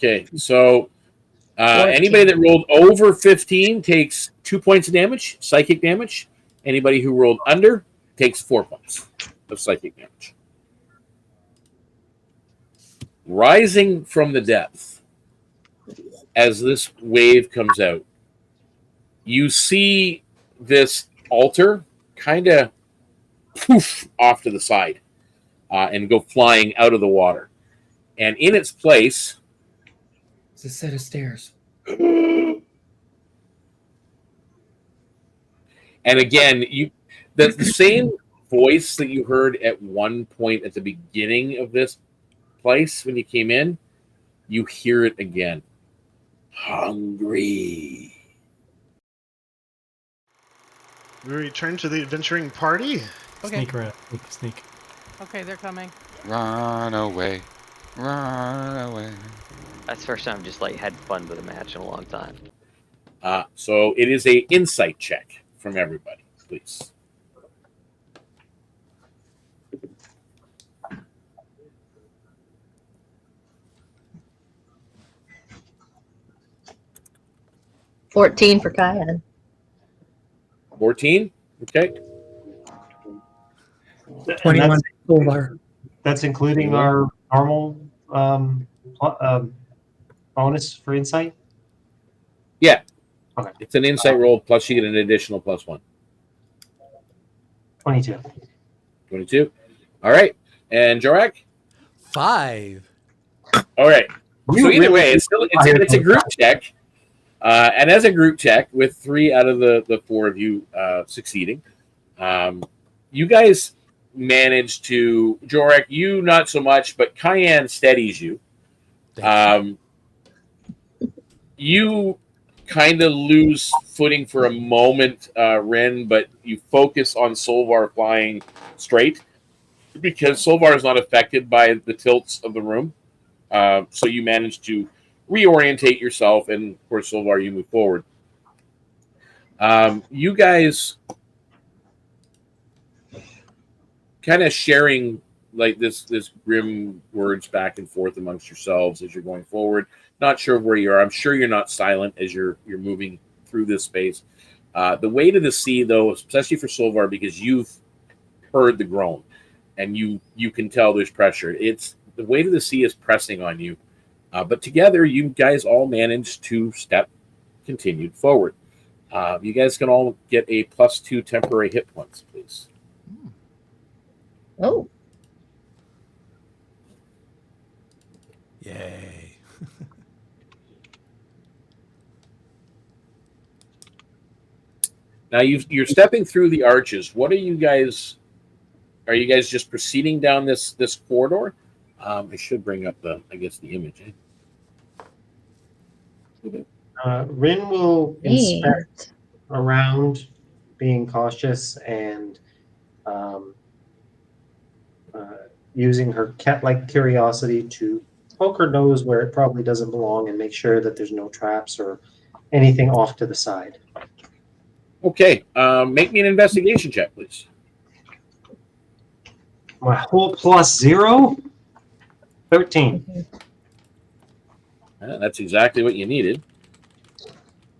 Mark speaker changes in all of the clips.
Speaker 1: Okay, so anybody that rolled over 15 takes 2 points of damage, psychic damage. Anybody who rolled under takes 4 points of psychic damage. Rising from the depth, as this wave comes out, you see this altar kind of poof off to the side and go flying out of the water. And in its place,
Speaker 2: it's a set of stairs.
Speaker 1: And again, the same voice that you heard at one point at the beginning of this place when you came in, you hear it again. Hungry.
Speaker 3: We return to the adventuring party.
Speaker 4: Okay.
Speaker 2: Sneak around. Sneak.
Speaker 4: Okay, they're coming.
Speaker 5: Run away. Run away.
Speaker 6: That's the first time I've just like had fun with a match in a long time.
Speaker 1: So it is a insight check from everybody, please.
Speaker 7: $14 for Kian.
Speaker 1: 14? Okay.
Speaker 2: 21 Solvarr.
Speaker 8: That's including our normal bonus for insight?
Speaker 1: Yeah.
Speaker 8: Okay.
Speaker 1: It's an insight roll, plus you get an additional +1.
Speaker 8: 22.
Speaker 1: 22. All right. And Jorrack?
Speaker 9: 5.
Speaker 1: All right. So either way, it's a group check. And as a group check, with 3 out of the 4 of you succeeding, you guys managed to, Jorrack, you not so much, but Kian steadies you. You kind of lose footing for a moment, Rynn, but you focus on Solvarr flying straight because Solvarr is not affected by the tilts of the room. So you manage to reorientate yourself, and of course, Solvarr, you move forward. You guys kind of sharing like this grim words back and forth amongst yourselves as you're going forward. Not sure where you are. I'm sure you're not silent as you're moving through this space. The weight of the sea, though, especially for Solvarr, because you've heard the groan and you can tell there's pressure. It's the weight of the sea is pressing on you. But together, you guys all managed to step continued forward. You guys can all get a +2 temporary hit points, please.
Speaker 7: Oh.
Speaker 9: Yay.
Speaker 1: Now you're stepping through the arches. What are you guys? Are you guys just proceeding down this corridor? I should bring up the image.
Speaker 8: Rynn will inspect around, being cautious and using her cat-like curiosity to poke her nose where it probably doesn't belong and make sure that there's no traps or anything off to the side.
Speaker 1: Okay, make me an investigation check, please.
Speaker 8: My whole +0? 13.
Speaker 1: That's exactly what you needed.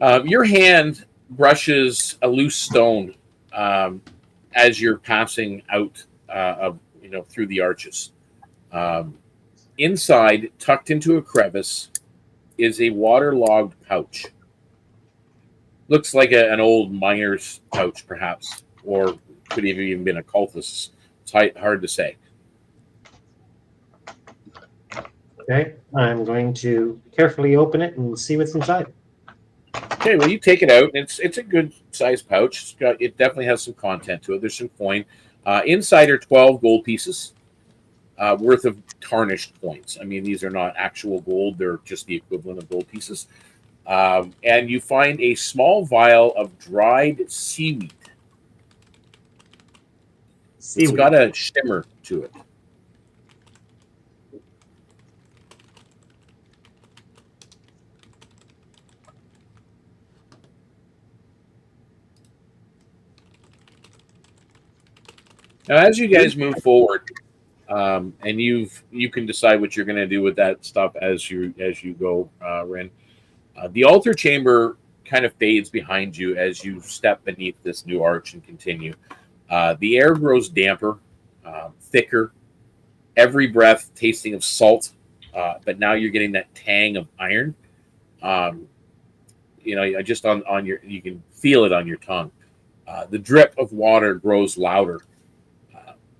Speaker 1: Your hand brushes a loose stone as you're passing out through the arches. Inside, tucked into a crevice, is a waterlogged pouch. Looks like an old miner's pouch, perhaps, or could have even been a cultist's. It's hard to say.
Speaker 8: Okay, I'm going to carefully open it and see what's inside.
Speaker 1: Okay, well, you take it out. It's a good sized pouch. It definitely has some content to it. There's some coin. Inside are 12 gold pieces worth of tarnished coins. I mean, these are not actual gold. They're just the equivalent of gold pieces. And you find a small vial of dried seaweed. It's got a shimmer to it. Now, as you guys move forward, and you can decide what you're going to do with that stuff as you go, Rynn. The altar chamber kind of fades behind you as you step beneath this new arch and continue. The air grows damper, thicker. Every breath tasting of salt, but now you're getting that tang of iron. Just on your, you can feel it on your tongue. The drip of water grows louder,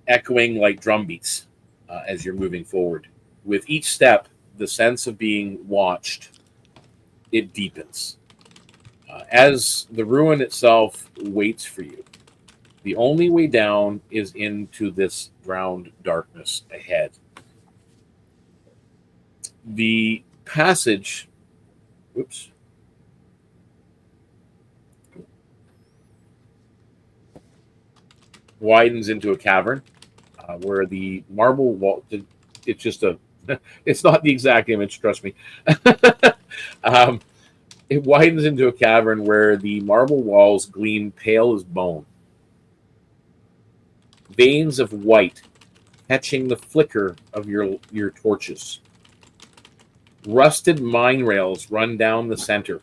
Speaker 1: echoing like drum beats as you're moving forward. With each step, the sense of being watched, it deepens. As the ruin itself waits for you, the only way down is into this drowned darkness ahead. The passage, widens into a cavern where the marble wall, it's just it's not the exact image, trust me. It widens into a cavern where the marble walls gleam pale as bone. Veins of white catching the flicker of your torches. Rusted mine rails run down the center,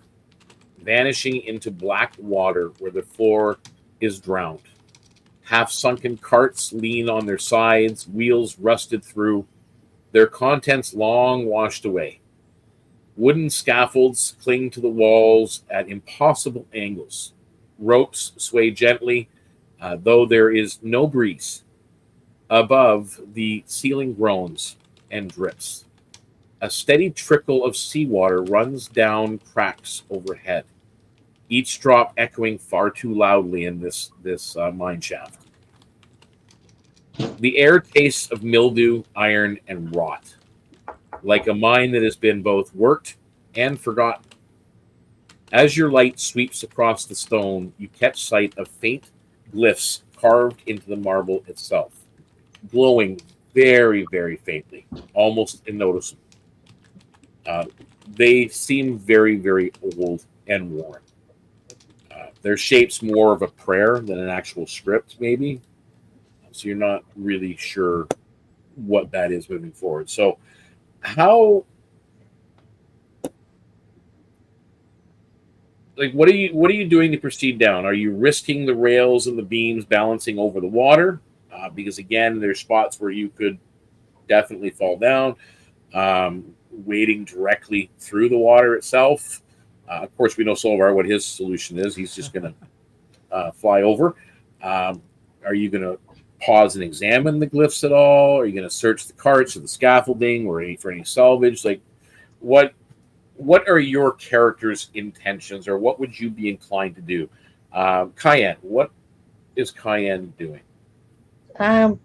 Speaker 1: vanishing into black water where the floor is drowned. Half-sunken carts lean on their sides, wheels rusted through, their contents long washed away. Wooden scaffolds cling to the walls at impossible angles. Ropes sway gently, though there is no breeze. Above, the ceiling groans and drips. A steady trickle of seawater runs down cracks overhead, each drop echoing far too loudly in this mine shaft. The air tastes of mildew, iron, and rot, like a mine that has been both worked and forgotten. As your light sweeps across the stone, you catch sight of faint glyphs carved into the marble itself, glowing very, very faintly, almost unnoticeable. They seem very, very old and worn. Their shape's more of a prayer than an actual script, maybe. So you're not really sure what that is moving forward. So what are you doing to proceed down? Are you risking the rails and the beams balancing over the water? Because again, there's spots where you could definitely fall down. Wading directly through the water itself. Of course, we know Solvarr what his solution is. He's just going to fly over. Are you going to pause and examine the glyphs at all? Are you going to search the carts or the scaffolding or for any salvage? Like, what are your character's intentions, or what would you be inclined to do? Kian, what is Kian doing?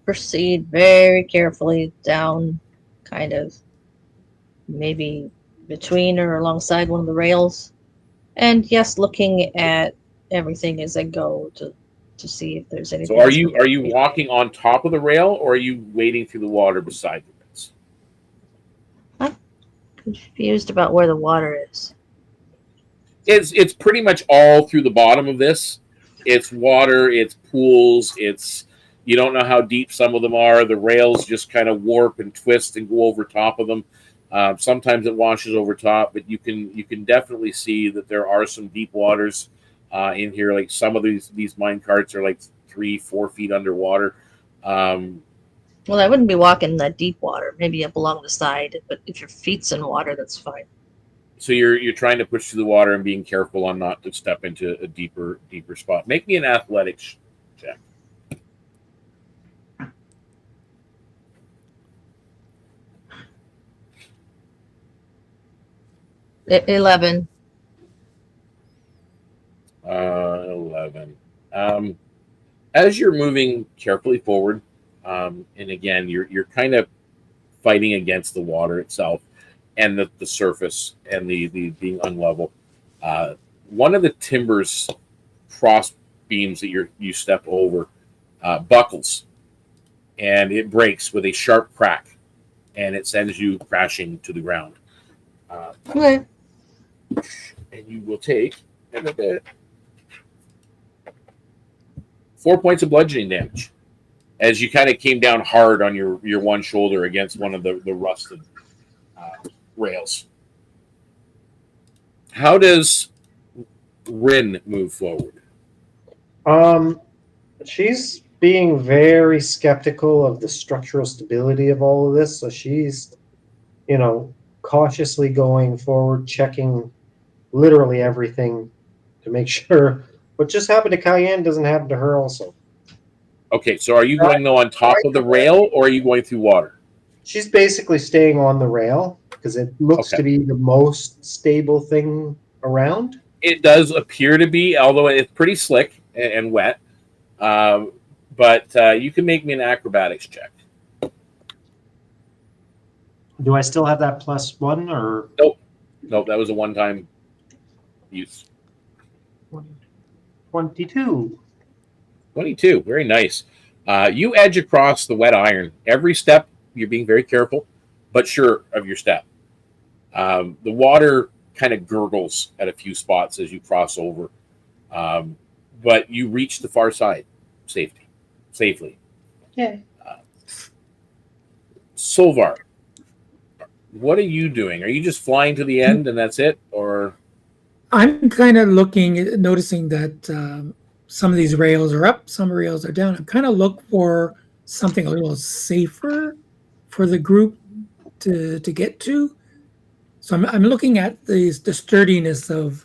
Speaker 7: Proceed very carefully down, kind of maybe between or alongside one of the rails. And yes, looking at everything as I go to see if there's anything.
Speaker 1: So are you walking on top of the rail, or are you wading through the water beside the rails?
Speaker 7: I'm confused about where the water is.
Speaker 1: It's pretty much all through the bottom of this. It's water, it's pools, you don't know how deep some of them are. The rails just kind of warp and twist and go over top of them. Sometimes it washes over top, but you can definitely see that there are some deep waters in here. Like some of these mine carts are like 3-4 feet underwater.
Speaker 7: Well, I wouldn't be walking that deep water. Maybe up along the side, but if your feet's in water, that's fine.
Speaker 1: So you're trying to push through the water and being careful on not to step into a deeper spot. Make me an athletics check.
Speaker 7: 11.
Speaker 1: 11. As you're moving carefully forward, and again, you're kind of fighting against the water itself and the surface and the being unlevel. One of the timbers cross beams that you step over buckles, and it breaks with a sharp crack, and it sends you crashing to the ground.
Speaker 7: Okay.
Speaker 1: And you will take 4 points of bludgeoning damage. as you kind of came down hard on your one shoulder against one of the rusted rails. How does Rynn move forward?
Speaker 8: She's being very skeptical of the structural stability of all of this, so she's, cautiously going forward, checking literally everything to make sure what just happened to Kian doesn't happen to her also.
Speaker 1: Okay, so are you going though on top of the rail, or are you going through water?
Speaker 8: She's basically staying on the rail because it looks to be the most stable thing around.
Speaker 1: It does appear to be, although it's pretty slick and wet. But you can make me an acrobatics check.
Speaker 8: Do I still have that +1 or?
Speaker 1: Nope, that was a one-time use.
Speaker 8: 22.
Speaker 1: 22, very nice. You edge across the wet iron. Every step, you're being very careful, but sure of your step. The water kind of gurgles at a few spots as you cross over, but you reach the far side safely.
Speaker 7: Yeah.
Speaker 1: Solvarr, what are you doing? Are you just flying to the end and that's it, or?
Speaker 2: I'm kind of noticing that some of these rails are up, some rails are down. I'm kind of look for something a little safer for the group to get to. So I'm looking at the sturdiness of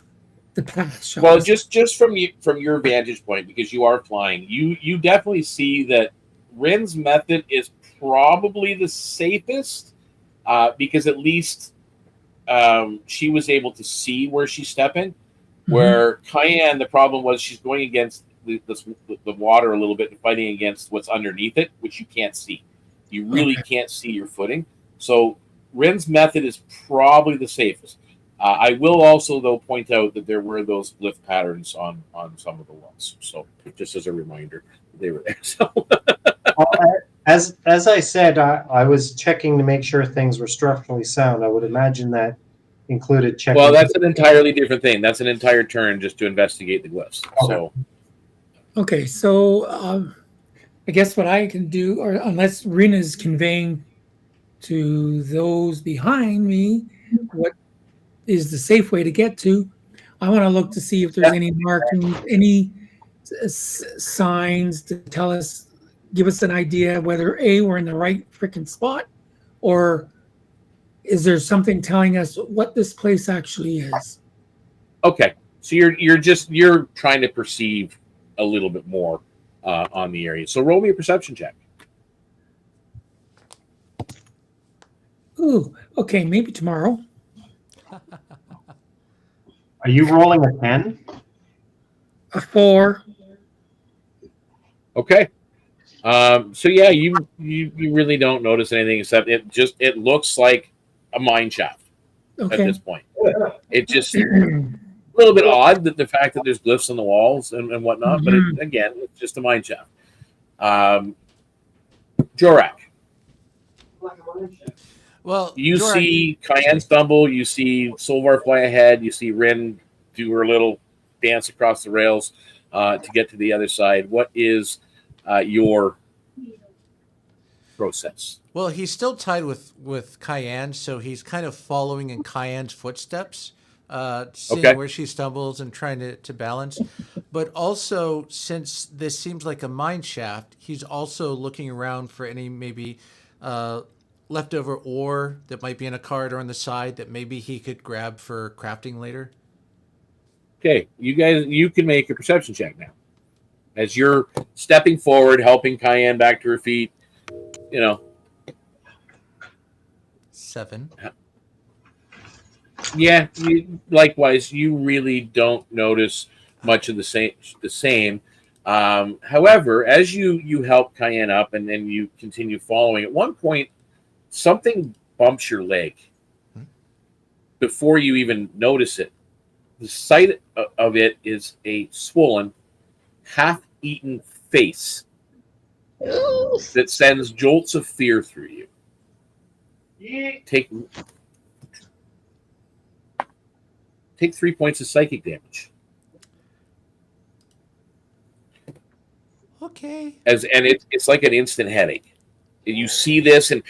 Speaker 2: the path.
Speaker 1: Well, just from your vantage point, because you are flying, you definitely see that Rynn's method is probably the safest, because at least she was able to see where she's stepping. Where Kian, the problem was she's going against the water a little bit and fighting against what's underneath it, which you can't see. You really can't see your footing. So Rynn's method is probably the safest. I will also, though, point out that there were those glyph patterns on some of the walls. So just as a reminder, they were there. So
Speaker 8: as I said, I was checking to make sure things were structurally sound. I would imagine that included checking.
Speaker 1: Well, that's an entirely different thing. That's an entire turn just to investigate the glyphs.
Speaker 2: Okay, so I guess what I can do, or unless Rynn is conveying to those behind me what is the safe way to get to, I want to look to see if there's any markings, any signs to give us an idea whether we're in the right freaking spot, or is there something telling us what this place actually is?
Speaker 1: Okay, so you're trying to perceive a little bit more on the area. So roll me a perception check.
Speaker 2: Ooh, okay, maybe tomorrow.
Speaker 8: Are you rolling a 10?
Speaker 2: A 4.
Speaker 1: Okay. So yeah, you really don't notice anything except it looks like a mine shaft at this point. It just a little bit odd that the fact that there's glyphs on the walls and whatnot, but again, it's just a mine shaft. Jorrack.
Speaker 9: Well,
Speaker 1: You
Speaker 9: Jorrack,
Speaker 1: see Kian stumble, you see Solvarr fly ahead, you see Rynn do her little dance across the rails to get to the other side. What is your process?
Speaker 9: Well, he's still tied with Kian, so he's kind of following in Kian's footsteps, seeing where she stumbles and trying to balance. But also, since this seems like a mine shaft, he's also looking around for any maybe leftover ore that might be in a cart or on the side that maybe he could grab for crafting later.
Speaker 1: Okay, you can make a perception check now. As you're stepping forward, helping Kian back to her feet,
Speaker 9: 7.
Speaker 1: Yeah, likewise, you really don't notice much of the same. However, as you help Kian up and then you continue following, at one point, something bumps your leg before you even notice it. The sight of it is a swollen, half-eaten face that sends jolts of fear through you. Take 3 points of psychic damage.
Speaker 9: okay?
Speaker 1: It's like an instant headache. You see this, and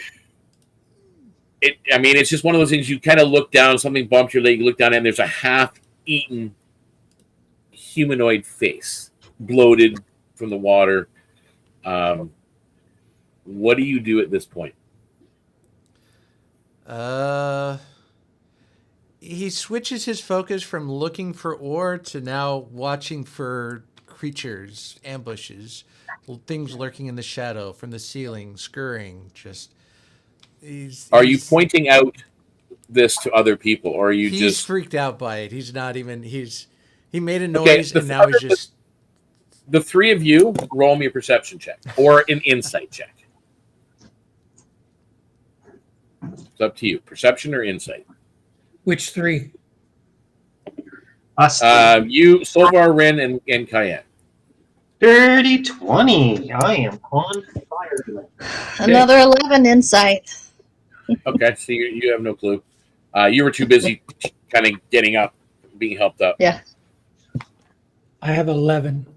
Speaker 1: it's just one of those things. You kind of look down, something bumps your leg, you look down, and there's a half-eaten humanoid face, bloated from the water. What do you do at this point?
Speaker 9: He switches his focus from looking for ore to now watching for creatures, ambushes, things lurking in the shadow from the ceiling, scurrying.
Speaker 1: Are you pointing out this to other people, or are you
Speaker 9: he's
Speaker 1: just
Speaker 9: freaked out by it? He's not even. He made a noise, and now he's just.
Speaker 1: The three of you roll me a perception check or an insight check. It's up to you. Perception or insight?
Speaker 2: Which three?
Speaker 8: Us.
Speaker 1: You, Solvarr, Rynn, and Kian.
Speaker 8: Dirty 20. I am on fire tonight.
Speaker 7: Another 11 insight.
Speaker 1: Okay, so you have no clue. You were too busy kind of getting up, being helped up.
Speaker 7: Yeah.
Speaker 2: I have 11.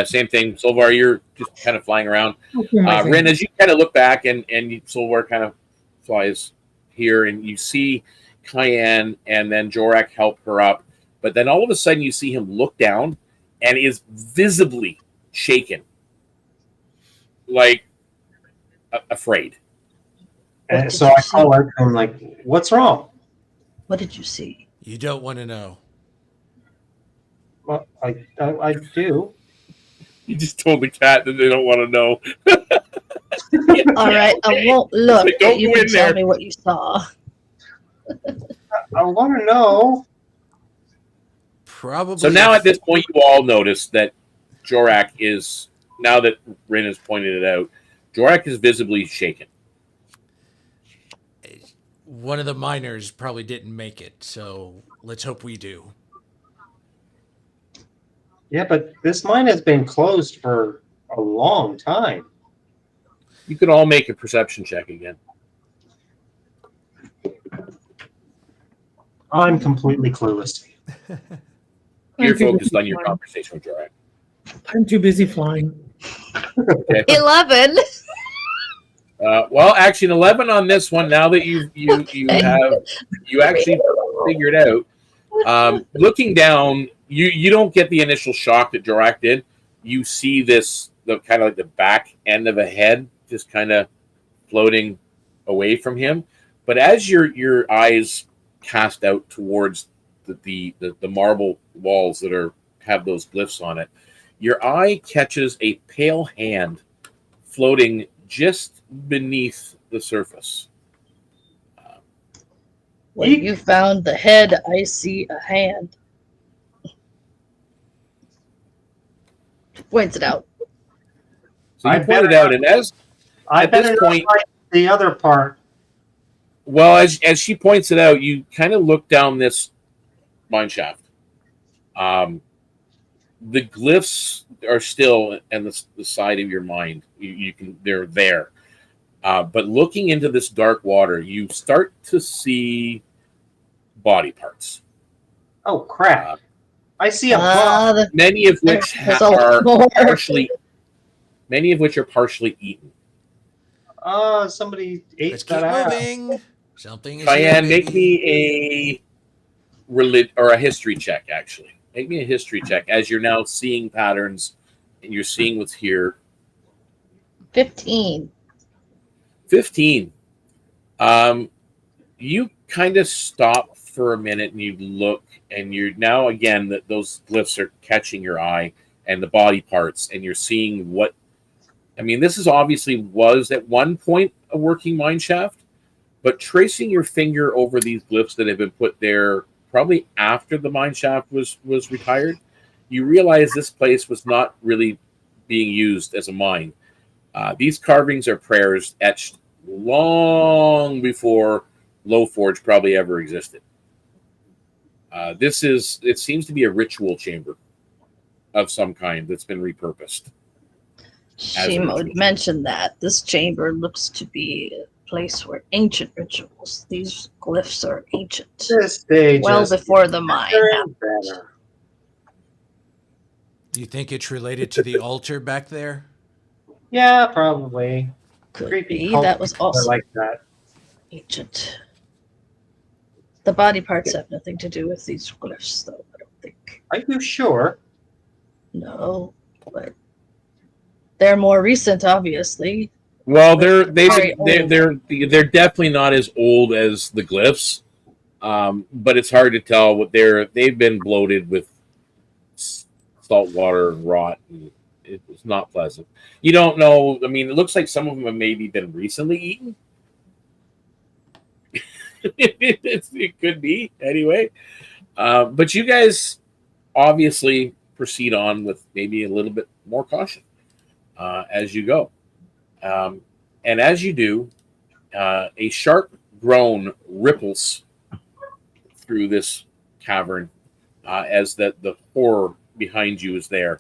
Speaker 1: Same thing. Solvarr, you're just kind of flying around.
Speaker 2: My thing.
Speaker 1: Rynn, as you kind of look back and Solvarr kind of flies here, and you see Kian and then Jorrack help her up. But then all of a sudden you see him look down and is visibly shaken, like afraid.
Speaker 8: And so I call out to him like, "What's wrong?"
Speaker 7: What did you see?
Speaker 9: You don't want to know.
Speaker 8: Well, I do.
Speaker 1: You just told the cat that they don't want to know.
Speaker 7: All right, I won't look.
Speaker 1: Like, don't
Speaker 7: You
Speaker 1: go
Speaker 7: can
Speaker 1: in
Speaker 7: tell
Speaker 1: there.
Speaker 7: me what you saw.
Speaker 8: I want to know.
Speaker 9: Probably.
Speaker 1: So now at this point, you all notice that Jorrack is, now that Rynn has pointed it out, Jorrack is visibly shaken.
Speaker 9: One of the miners probably didn't make it, so let's hope we do.
Speaker 8: Yeah, but this mine has been closed for a long time.
Speaker 1: You could all make a perception check again.
Speaker 8: I'm completely clueless.
Speaker 1: You're focused on your conversation with Jorrack.
Speaker 2: I'm too busy flying.
Speaker 1: Okay.
Speaker 7: 11.
Speaker 1: Well, actually, an 11 on this one. Now that you actually figured out. Looking down, you don't get the initial shock that Jorrack did. You see the kind of like the back end of a head just kind of floating away from him. But as your eyes cast out towards the marble walls that have those glyphs on it, your eye catches a pale hand floating just beneath the surface.
Speaker 7: When you found the head, I see a hand. Points it out.
Speaker 1: So you pointed out, and at this point,
Speaker 8: the other part.
Speaker 1: well, as she points it out, you kind of look down this mine shaft. The glyphs are still in the side of your mind. They're there. But looking into this dark water, you start to see body parts.
Speaker 8: Oh crap! I see a body.
Speaker 1: Many of which are partially eaten.
Speaker 8: Somebody ate
Speaker 9: Let's keep
Speaker 8: that ass.
Speaker 9: moving. Something is
Speaker 1: Kian,
Speaker 9: here,
Speaker 1: make
Speaker 9: baby.
Speaker 1: me a history check. Actually, make me a history check as you're now seeing patterns and you're seeing what's here.
Speaker 7: 15.
Speaker 1: 15. You kind of stop for a minute and you look, and you're now again that those glyphs are catching your eye and the body parts, and you're seeing what. I mean, this is obviously was at one point a working mine shaft, but tracing your finger over these glyphs that have been put there probably after the mine shaft was retired, you realize this place was not really being used as a mine. These carvings are prayers etched long before Lowforge probably ever existed. It seems to be a ritual chamber of some kind that's been repurposed.
Speaker 7: She mentioned that this chamber looks to be a place where ancient rituals. These glyphs are ancient.
Speaker 8: This day
Speaker 7: Well
Speaker 8: just
Speaker 7: before the mine.
Speaker 8: better and better.
Speaker 9: Do you think it's related to the altar back there?
Speaker 8: Yeah, probably.
Speaker 7: Could
Speaker 8: Creepy
Speaker 7: be.
Speaker 8: cult
Speaker 7: That was
Speaker 8: people are
Speaker 7: also
Speaker 8: like that.
Speaker 7: ancient. The body parts have nothing to do with these glyphs, though. I don't think.
Speaker 8: Are you sure?
Speaker 7: No, but they're more recent, obviously.
Speaker 1: Well,
Speaker 7: Very
Speaker 1: they're definitely not as old as the glyphs, but it's hard to tell what they've been bloated with salt water and rot, and it's not pleasant. You don't know. I mean, it looks like some of them have maybe been recently eaten. It could be anyway, but you guys obviously proceed on with maybe a little bit more caution as you go. And as you do, a sharp groan ripples through this cavern as the horror behind you is there.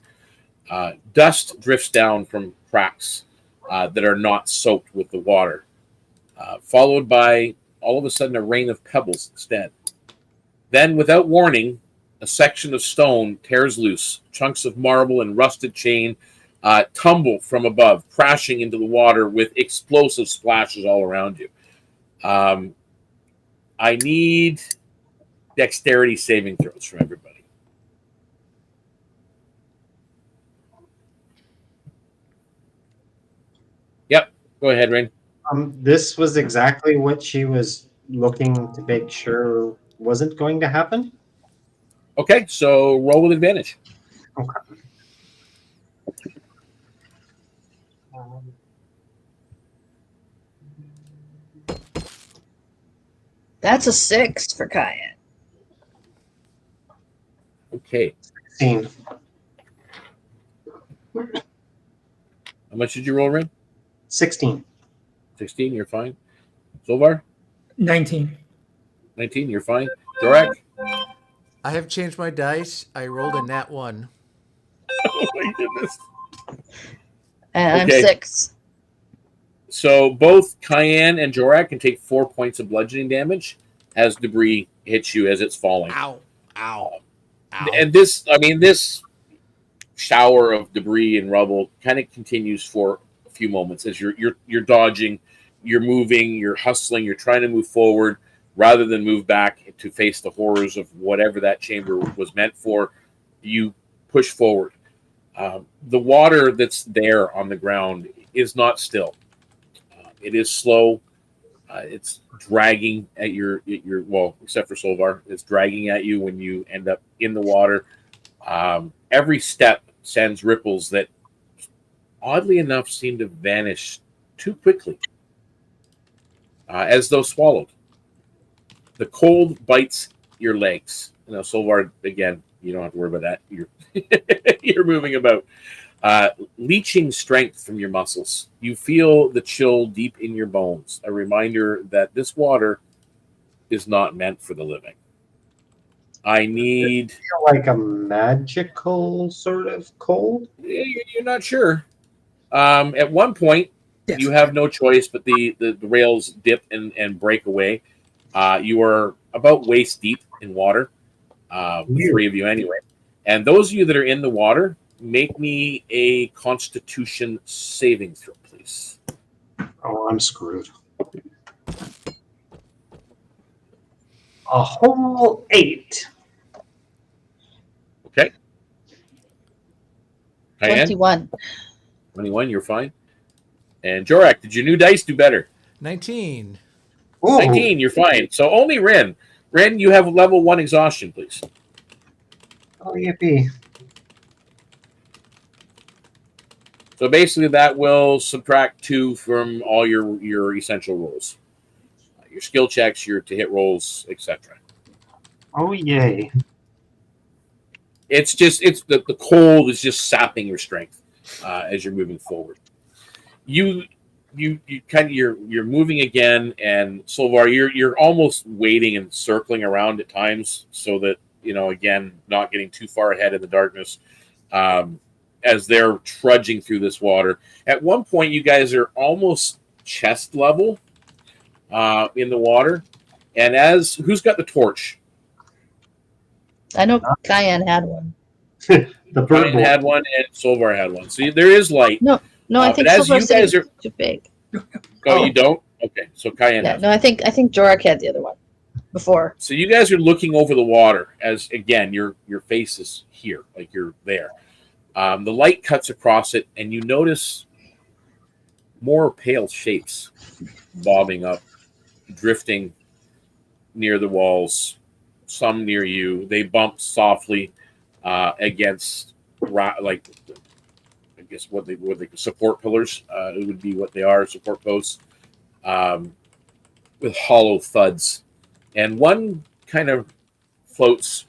Speaker 1: Dust drifts down from cracks that are not soaked with the water, followed by all of a sudden a rain of pebbles instead. Then, without warning, a section of stone tears loose. Chunks of marble and rusted chain tumble from above, crashing into the water with explosive splashes all around you. I need dexterity saving throws from everybody. Yep, go ahead, Rynn.
Speaker 8: This was exactly what she was looking to make sure wasn't going to happen.
Speaker 1: Okay, so roll with advantage.
Speaker 8: Okay.
Speaker 7: That's a 6 for Kian.
Speaker 1: Okay.
Speaker 8: 16.
Speaker 1: How much did you roll, Rynn?
Speaker 8: 16.
Speaker 1: 16, you're fine. Solvarr?
Speaker 2: 19.
Speaker 1: 19, you're fine. Jorrack?
Speaker 9: I have changed my dice. I rolled a nat 1.
Speaker 1: Oh my goodness.
Speaker 7: And
Speaker 1: Okay.
Speaker 7: I'm 6.
Speaker 1: So both Kian and Jorrack can take 4 points of bludgeoning damage as debris hits you as it's falling.
Speaker 9: Ow. Ow. Ow.
Speaker 1: And this shower of debris and rubble kind of continues for a few moments as you're dodging, you're moving, you're hustling, you're trying to move forward rather than move back to face the horrors of whatever that chamber was meant for. You push forward. The water that's there on the ground is not still. It is slow. It's dragging at your well, except for Solvarr, it's dragging at you when you end up in the water. Every step sends ripples that, oddly enough, seem to vanish too quickly, as though swallowed. The cold bites your legs. Now, Solvarr, again, you don't have to worry about that. You're moving about. Leeching strength from your muscles. You feel the chill deep in your bones, a reminder that this water is not meant for the living. I need...
Speaker 8: Feel like a magical sort of cold?
Speaker 1: You're not sure. At one point,
Speaker 2: Yes.
Speaker 1: you have no choice, but the rails dip and break away. You are about waist deep in water, the three of you anyway. And those of you that are in the water, make me a Constitution saving throw, please.
Speaker 8: Oh, I'm screwed. A whole 8.
Speaker 1: Okay. Kian?
Speaker 7: 21.
Speaker 1: 21, you're fine. And Jorrack, did your new dice do better?
Speaker 9: 19.
Speaker 8: Ooh.
Speaker 1: 19, you're fine. So only Rynn. Rynn, you have level 1 exhaustion, please.
Speaker 8: Oh, yippee.
Speaker 1: So basically that will subtract 2 from all your essential rolls. Your skill checks, your to hit rolls, etc.
Speaker 8: Oh, yay.
Speaker 1: It's the cold is just sapping your strength as you're moving forward. You kind of you're moving again, and Solvarr, you're almost waiting and circling around at times so that again not getting too far ahead in the darkness as they're trudging through this water. At one point, you guys are almost chest level in the water, and who's got the torch?
Speaker 7: I know Kian had one.
Speaker 8: The bird
Speaker 1: Brian
Speaker 8: boy.
Speaker 1: had one, and Solvarr had one. So there is light.
Speaker 7: No, I think
Speaker 1: but as
Speaker 7: Solvarr
Speaker 1: you
Speaker 7: said
Speaker 1: guys
Speaker 7: it's
Speaker 1: are,
Speaker 7: too big.
Speaker 1: oh, you don't? Okay, so Kian
Speaker 7: Yeah,
Speaker 1: has.
Speaker 7: no, I think Jorrack had the other one before.
Speaker 1: So you guys are looking over the water as, again, your face is here, like you're there. The light cuts across it, and you notice more pale shapes bobbing up, drifting near the walls, some near you. They bump softly against, like, I guess what they support pillars. It would be what they are, support posts, with hollow thuds. And one kind of floats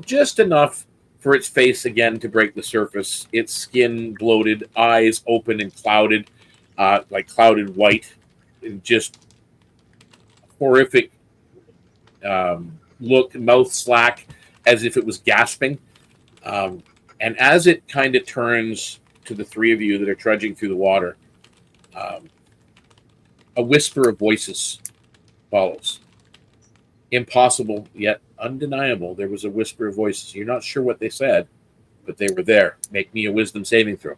Speaker 1: just enough for its face again to break the surface. Its skin bloated, eyes open and clouded, like clouded white, and just horrific look, mouth slack, as if it was gasping. And as it kind of turns to the three of you that are trudging through the water, a whisper of voices follows. Impossible, yet undeniable. There was a whisper of voices. You're not sure what they said, but they were there. Make me a wisdom saving throw.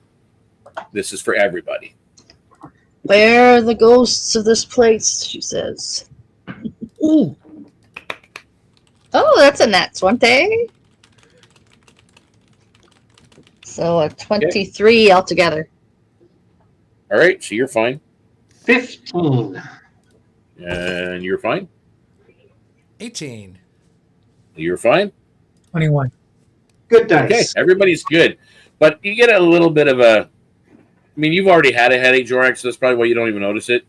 Speaker 1: This is for everybody.
Speaker 7: Where are the ghosts of this place? She says.
Speaker 2: Ooh,
Speaker 7: Oh, that's a nat 20. So a 23 altogether.
Speaker 1: All right, so you're fine.
Speaker 8: 15.
Speaker 1: And you're fine.
Speaker 9: 18.
Speaker 1: You're fine.
Speaker 2: 21.
Speaker 8: Good dice.
Speaker 1: Okay, everybody's good. But you get a little bit of a... I mean, you've already had a headache, Jorrack, so that's probably why you don't even notice it.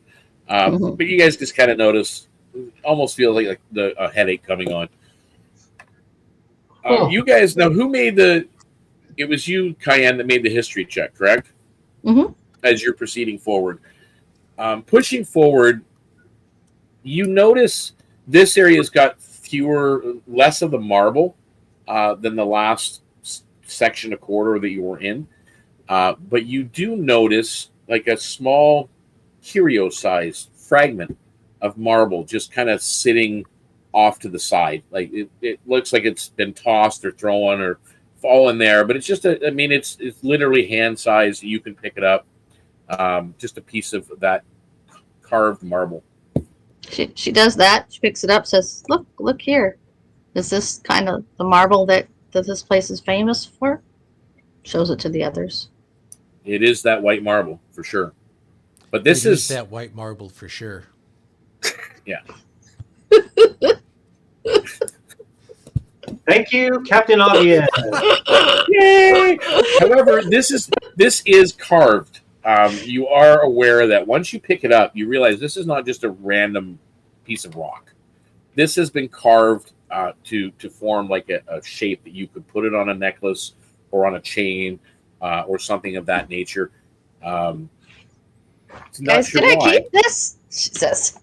Speaker 7: Mhm.
Speaker 1: But you guys just kind of notice. Almost feels like a headache coming on.
Speaker 8: Oh.
Speaker 1: You guys... Now, who made the... It was you, Kian, that made the history check, correct?
Speaker 7: Mhm.
Speaker 1: As you're proceeding forward. Pushing forward, you notice this area's got less of the marble than the last section of corridor that you were in. But you do notice like a small curio-sized fragment of marble just kind of sitting off to the side. Like it looks like it's been tossed or thrown or fallen there, but it's just it's literally hand sized. You can pick it up. Just a piece of that carved marble.
Speaker 7: She does that. She picks it up, says, look here. Is this kind of the marble that this place is famous for? Shows it to the others.
Speaker 1: It is that white marble for sure. But this
Speaker 9: It
Speaker 1: is
Speaker 9: that white marble for sure.
Speaker 1: Yeah.
Speaker 8: Thank you, Captain Obvious.
Speaker 1: Yay! However, this is carved. You are aware that once you pick it up, you realize this is not just a random piece of rock. This has been carved to form like a shape that you could put it on a necklace or on a chain or something of that nature.
Speaker 7: Guys, can I keep this? She says.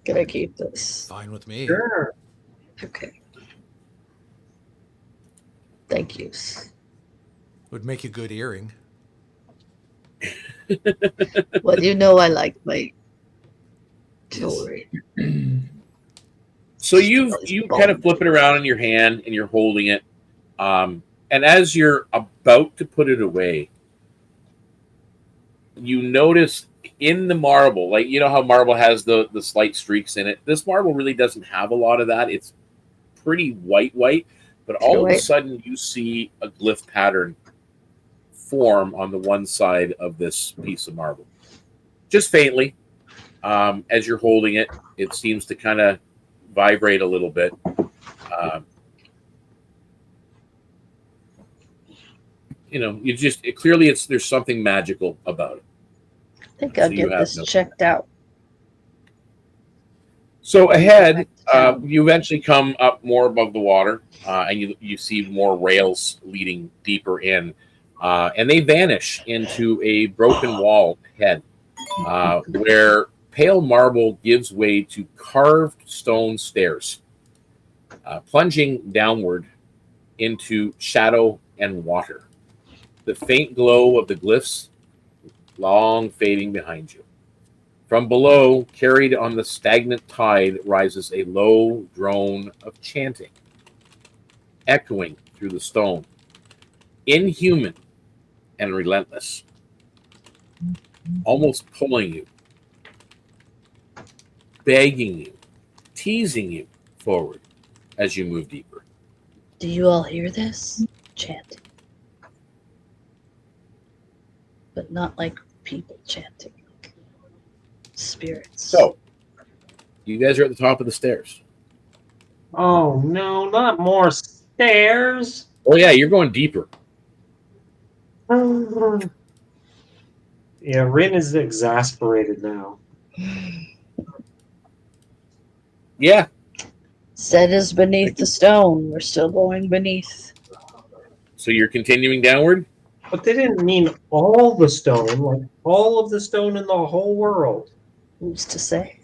Speaker 7: Can I keep this?
Speaker 9: Fine with me.
Speaker 8: Sure.
Speaker 7: Okay. Thank you.
Speaker 9: Would make a good earring.
Speaker 7: Well, you know I like my jewelry.
Speaker 1: So you kind of flip it around in your hand and you're holding it. And as you're about to put it away, you notice in the marble, like you know how marble has the slight streaks in it. This marble really doesn't have a lot of that. It's pretty white, but all of a sudden you see a glyph pattern form on the one side of this piece of marble. Just faintly. As you're holding it, it seems to kind of vibrate a little bit. Clearly there's something magical about it.
Speaker 7: I think I'll get this checked out.
Speaker 1: So ahead, you eventually come up more above the water, and you see more rails leading deeper in, and they vanish into a broken wall ahead, where pale marble gives way to carved stone stairs, plunging downward into shadow and water. The faint glow of the glyphs long fading behind you. From below, carried on the stagnant tide, rises a low drone of chanting. echoing through the stone, inhuman and relentless, almost pulling you, begging you, teasing you forward as you move deeper.
Speaker 7: Do you all hear this? Chanting. But not like people chanting, like spirits.
Speaker 1: So, you guys are at the top of the stairs.
Speaker 8: Oh no, not more stairs.
Speaker 1: Oh yeah, you're going deeper.
Speaker 8: Yeah, Rynn is exasperated now.
Speaker 1: Yeah.
Speaker 7: Set is beneath the stone. We're still going beneath.
Speaker 1: So you're continuing downward?
Speaker 8: But they didn't mean all the stone, like all of the stone in the whole world.
Speaker 7: Who's to say?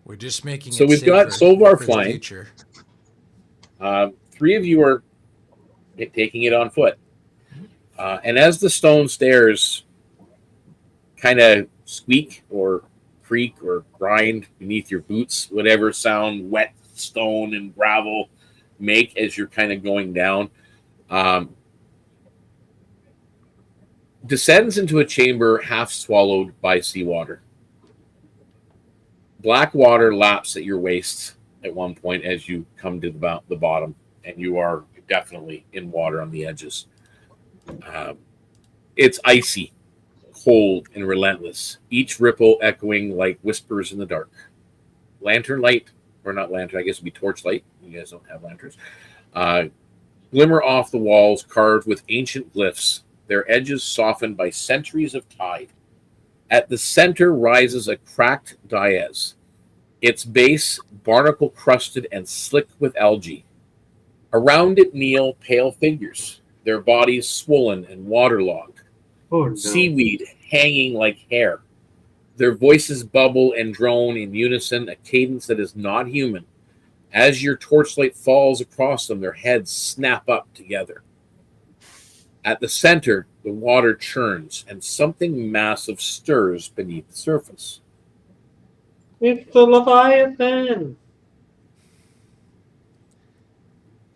Speaker 9: We're just making
Speaker 1: So
Speaker 9: it
Speaker 1: we've got
Speaker 9: safer
Speaker 1: Solvarr
Speaker 9: for the
Speaker 1: flying.
Speaker 9: future.
Speaker 1: 3 of you are taking it on foot. And as the stone stairs kind of squeak or creak or grind beneath your boots, whatever sound wet stone and gravel make as you're kind of going down, descends into a chamber half swallowed by seawater. Black water laps at your waist at one point as you come to the bottom, and you are definitely in water on the edges. It's icy, cold, and relentless, each ripple echoing like whispers in the dark. Lantern light, or not lantern, I guess it'd be torch light. You guys don't have lanterns. Glimmer off the walls carved with ancient glyphs, their edges softened by centuries of tide. At the center rises a cracked dais, its base barnacle-crusted and slick with algae. Around it kneel pale figures, their bodies swollen and waterlogged,
Speaker 8: Oh no.
Speaker 1: seaweed hanging like hair. Their voices bubble and drone in unison, a cadence that is not human. As your torchlight falls across them, their heads snap up together. At the center, the water churns, and something massive stirs beneath the surface.
Speaker 8: It's the Leviathan.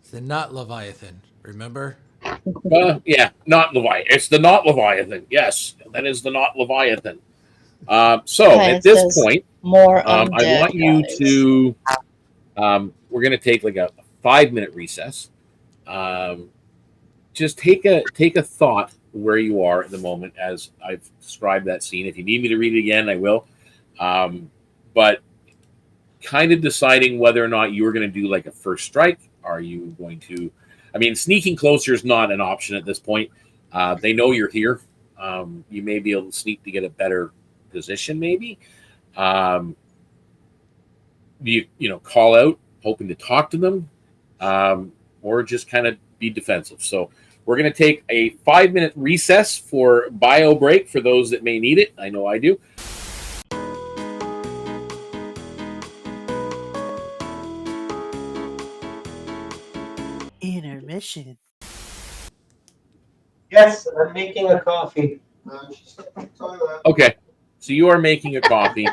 Speaker 9: It's the not Leviathan, remember?
Speaker 1: Yeah, not Leviathan. It's the not Leviathan. Yes, that is the not Leviathan. So
Speaker 7: Okay,
Speaker 1: at this
Speaker 7: it says
Speaker 1: point,
Speaker 7: More
Speaker 1: I
Speaker 7: undead
Speaker 1: want you
Speaker 7: guys.
Speaker 1: to. We're going to take like a 5-minute recess. Just take a thought where you are at the moment as I've described that scene. If you need me to read it again, I will. But kind of deciding whether or not you're going to do like a first strike. Are you going to? I mean, sneaking closer is not an option at this point. They know you're here. You may be able to sneak to get a better position, maybe. You call out, hoping to talk to them, or just kind of be defensive. So we're going to take a 5-minute recess for bio break for those that may need it. I know I do.
Speaker 4: Intermission.
Speaker 8: Yes, I'm making a coffee.
Speaker 1: Okay, so you are making a coffee.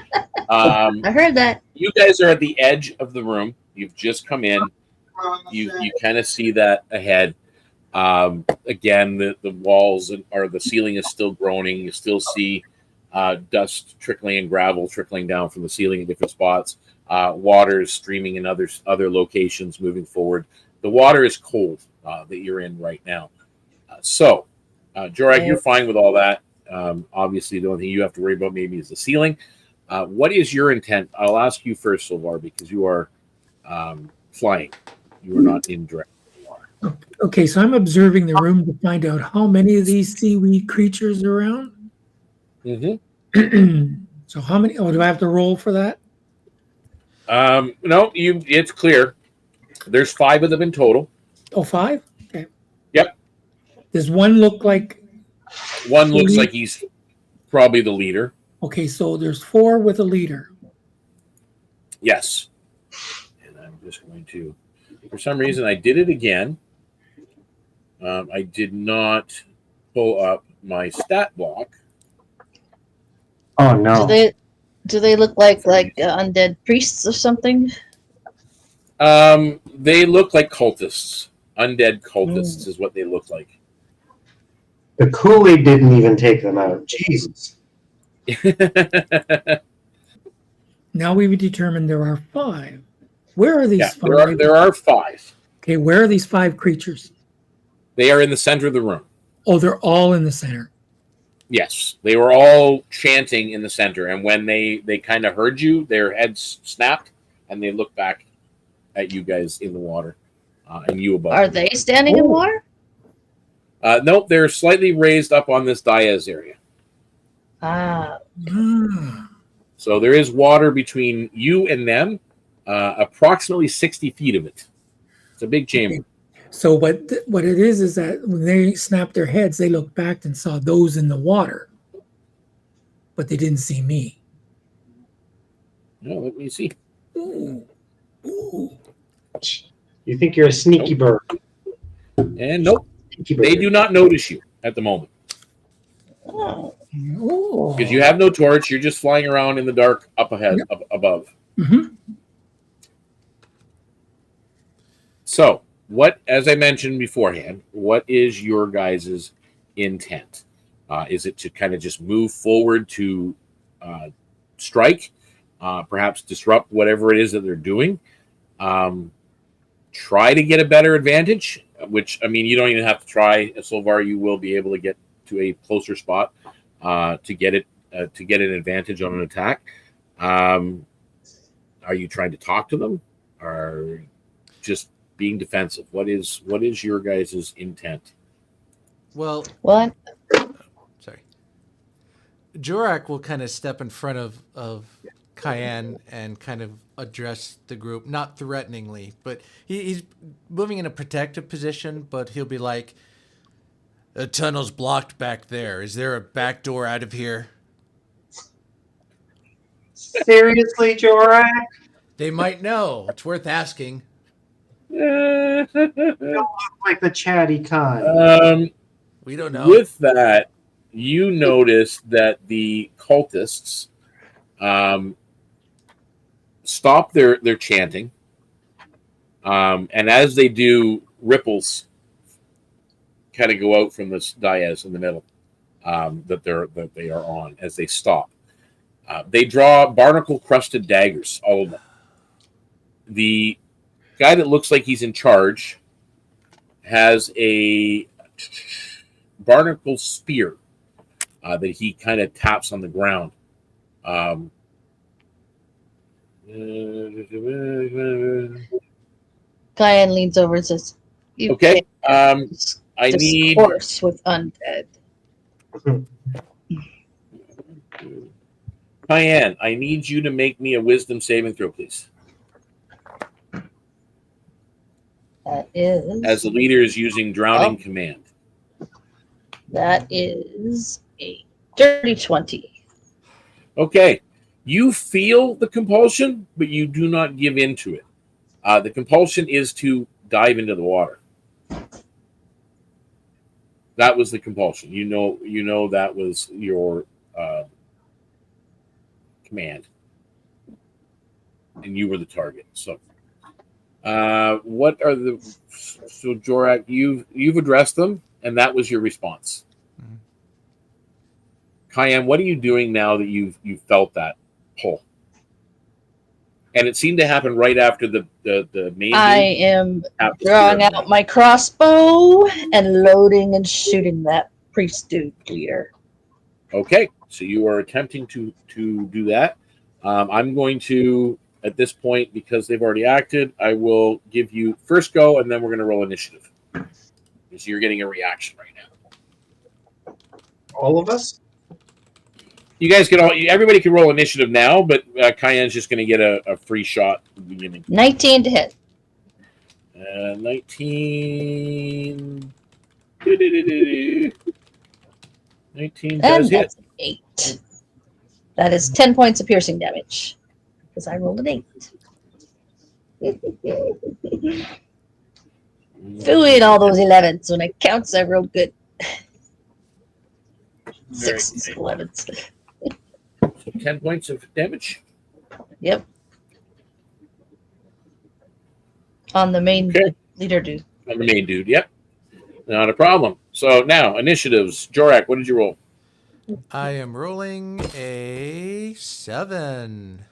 Speaker 7: I heard that.
Speaker 1: You guys are at the edge of the room. You've just come in. You kind of see that ahead. Again, the walls or the ceiling is still groaning. You still see dust trickling and gravel trickling down from the ceiling in different spots. Water is streaming in other locations moving forward. The water is cold that you're in right now. So, Jorrack, you're fine with all that. Obviously, the only thing you have to worry about maybe is the ceiling. What is your intent? I'll ask you first, Solvarr, because you are flying. You are not in direct water.
Speaker 2: Okay, so I'm observing the room to find out how many of these seaweed creatures are around.
Speaker 1: Mm-hmm.
Speaker 2: So how many? Oh, do I have to roll for that?
Speaker 1: No, it's clear. There's 5 of them in total.
Speaker 2: Oh, 5? Okay.
Speaker 1: Yep.
Speaker 2: Does one look like?
Speaker 1: One looks like he's probably the leader.
Speaker 2: Okay, so there's 4 with a leader.
Speaker 1: Yes. And I'm just going to, for some reason, I did it again. I did not pull up my stat block.
Speaker 8: Oh no.
Speaker 7: Do they look like undead priests or something?
Speaker 1: They look like cultists. Undead cultists is what they look like.
Speaker 8: The Kool-Aid didn't even take them out. Jesus.
Speaker 2: Now we've determined there are 5. Where are these
Speaker 1: Yeah,
Speaker 2: 5?
Speaker 1: there are 5.
Speaker 2: Okay, where are these 5 creatures?
Speaker 1: They are in the center of the room.
Speaker 2: Oh, they're all in the center.
Speaker 1: Yes, they were all chanting in the center, and when they kind of heard you, their heads snapped, and they looked back at you guys in the water, and you above.
Speaker 7: Are they standing in water?
Speaker 1: Nope, they're slightly raised up on this Diaz area.
Speaker 7: Ah.
Speaker 1: So there is water between you and them, approximately 60 feet of it. It's a big chamber.
Speaker 2: So what it is that when they snapped their heads, they looked back and saw those in the water, but they didn't see me.
Speaker 1: No, let me see.
Speaker 2: Ooh. Ooh.
Speaker 8: You think you're a sneaky bird.
Speaker 1: And nope,
Speaker 8: Sneaky bird.
Speaker 1: they do not notice you at the moment.
Speaker 7: Oh.
Speaker 2: Ooh.
Speaker 1: Because you have no torch, you're just flying around in the dark up ahead, up above.
Speaker 2: Mm-hmm.
Speaker 1: So, as I mentioned beforehand, what is your guys' intent? Is it to kind of just move forward to strike, perhaps disrupt whatever it is that they're doing, try to get a better advantage, which, I mean, you don't even have to try, Solvarr, you will be able to get to a closer spot to get an advantage on an attack. Are you trying to talk to them, or just being defensive? What is your guys' intent?
Speaker 9: Well,
Speaker 7: What?
Speaker 9: sorry. Jorrack will kind of step in front of Kian and kind of address the group, not threateningly, but he's moving in a protective position, but he'll be like, "The tunnel's blocked back there. Is there a back door out of here?"
Speaker 8: Seriously, Jorrack?
Speaker 9: They might know. It's worth asking.
Speaker 8: Like the chatty kind.
Speaker 9: We don't know.
Speaker 1: With that, you notice that the cultists stop their chanting, and as they do, ripples kind of go out from this dais in the middle that they are on as they stop. They draw barnacle-crusted daggers, all of them. The guy that looks like he's in charge has a barnacle spear that he kind of taps on the ground.
Speaker 7: Kian leans over and says, "You
Speaker 1: Okay,
Speaker 7: can't
Speaker 1: I need
Speaker 7: discourse with undead."
Speaker 1: Kian, I need you to make me a wisdom saving throw, please.
Speaker 7: That is.
Speaker 1: As the leader is using drowning command.
Speaker 7: That is a dirty 20.
Speaker 1: Okay. You feel the compulsion, but you do not give in to it. The compulsion is to dive into the water. That was the compulsion. You know that was your command. And you were the target. So what are the so Jorrack, you've addressed them, and that was your response.
Speaker 9: Mm-hmm.
Speaker 1: Kian, what are you doing now that you've felt that pull? And it seemed to happen right after the main.
Speaker 7: I am drawing out my crossbow and loading and shooting that priest dude leader.
Speaker 1: Okay, so you are attempting to do that. I'm going to, at this point, because they've already acted, I will give you first go, and then we're going to roll initiative. Because you're getting a reaction right now.
Speaker 8: All of us?
Speaker 1: You guys can everybody can roll initiative now, but Kian's just going to get a free shot at the beginning.
Speaker 7: 19 to hit.
Speaker 1: 19. 19
Speaker 7: And
Speaker 1: does hit.
Speaker 7: that's an 8. That is 10 points of piercing damage. Because I rolled an 8. Fill in all those 11s. When it counts, I rolled good. 6s, 11s.
Speaker 1: 10 points of damage.
Speaker 7: Yep. On the main
Speaker 1: Okay.
Speaker 7: leader dude.
Speaker 1: On the main dude. Yep. Not a problem. So now initiatives. Jorrack, what did you roll?
Speaker 9: I am rolling a 7.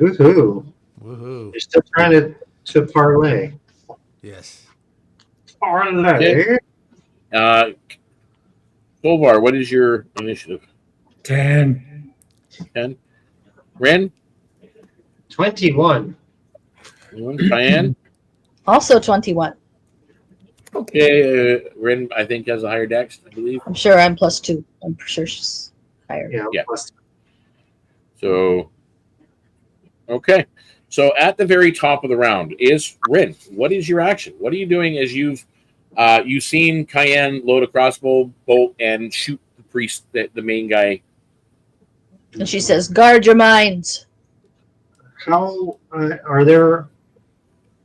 Speaker 8: Woohoo!
Speaker 9: Woohoo!
Speaker 8: You're still trying to parlay.
Speaker 9: Yes.
Speaker 8: Parlay.
Speaker 1: Solvarr, what is your initiative?
Speaker 2: 10.
Speaker 1: 10. Rynn?
Speaker 8: 21.
Speaker 1: Kian?
Speaker 7: Also 21.
Speaker 1: Okay, Rynn, I think, has a higher dex, I believe.
Speaker 7: I'm sure I'm +2. I'm sure she's higher.
Speaker 8: Yeah.
Speaker 1: Yeah. So, okay. So at the very top of the round is Rynn. What is your action? What are you doing as you've seen Kian load a crossbow bolt and shoot the priest, the main guy?
Speaker 7: And she says, "Guard your minds."
Speaker 8: How are there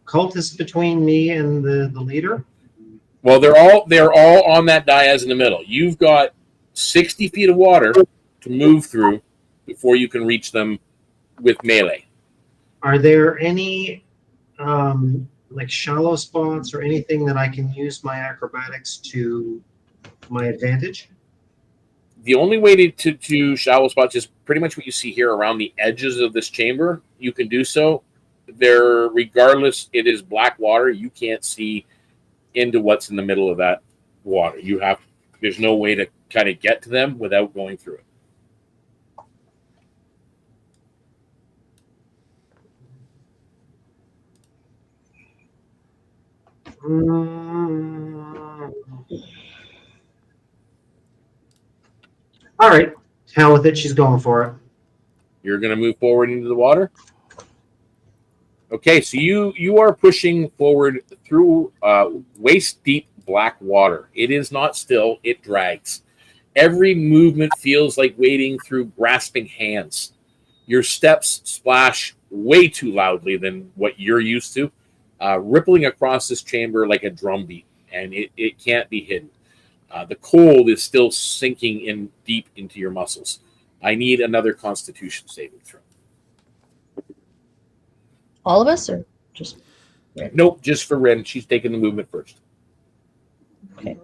Speaker 8: cultists between me and the leader?
Speaker 1: Well, they're all on that dais in the middle. You've got 60 feet of water to move through before you can reach them with melee.
Speaker 8: Are there any like shallow spots or anything that I can use my acrobatics to my advantage?
Speaker 1: The only way to do shallow spots is pretty much what you see here around the edges of this chamber. You can do so. There, regardless, it is black water. You can't see into what's in the middle of that water. There's no way to kind of get to them without going through it.
Speaker 8: All right, hell with it. She's going for it.
Speaker 1: You're going to move forward into the water. Okay, so you are pushing forward through waist deep black water. It is not still; it drags. Every movement feels like wading through grasping hands. Your steps splash way too loudly than what you're used to, rippling across this chamber like a drumbeat, and it can't be hidden. The cold is still sinking in deep into your muscles. I need another Constitution saving throw.
Speaker 7: All of us, or just
Speaker 1: Nope, just for Rynn. She's taking the movement first.
Speaker 7: okay?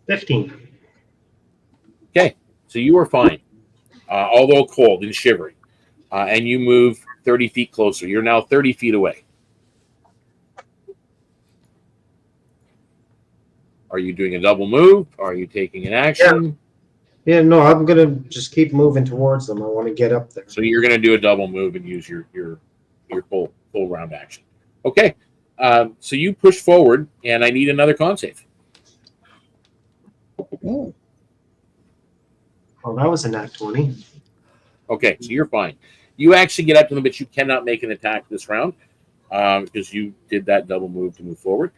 Speaker 8: 15.
Speaker 1: Okay, so you are fine, although cold and shivering, and you move 30 feet closer. You're now 30 feet away. Are you doing a double move? Are you taking an action?
Speaker 8: Yeah, no, I'm gonna just keep moving towards them. I want to get up there.
Speaker 1: So you're going to do a double move and use your full round action. Okay, so you push forward, and I need another con save.
Speaker 7: Mm.
Speaker 8: Oh, that was a nat 20.
Speaker 1: Okay, so you're fine. You actually get up to them, but you cannot make an attack this round because you did that double move to move forward.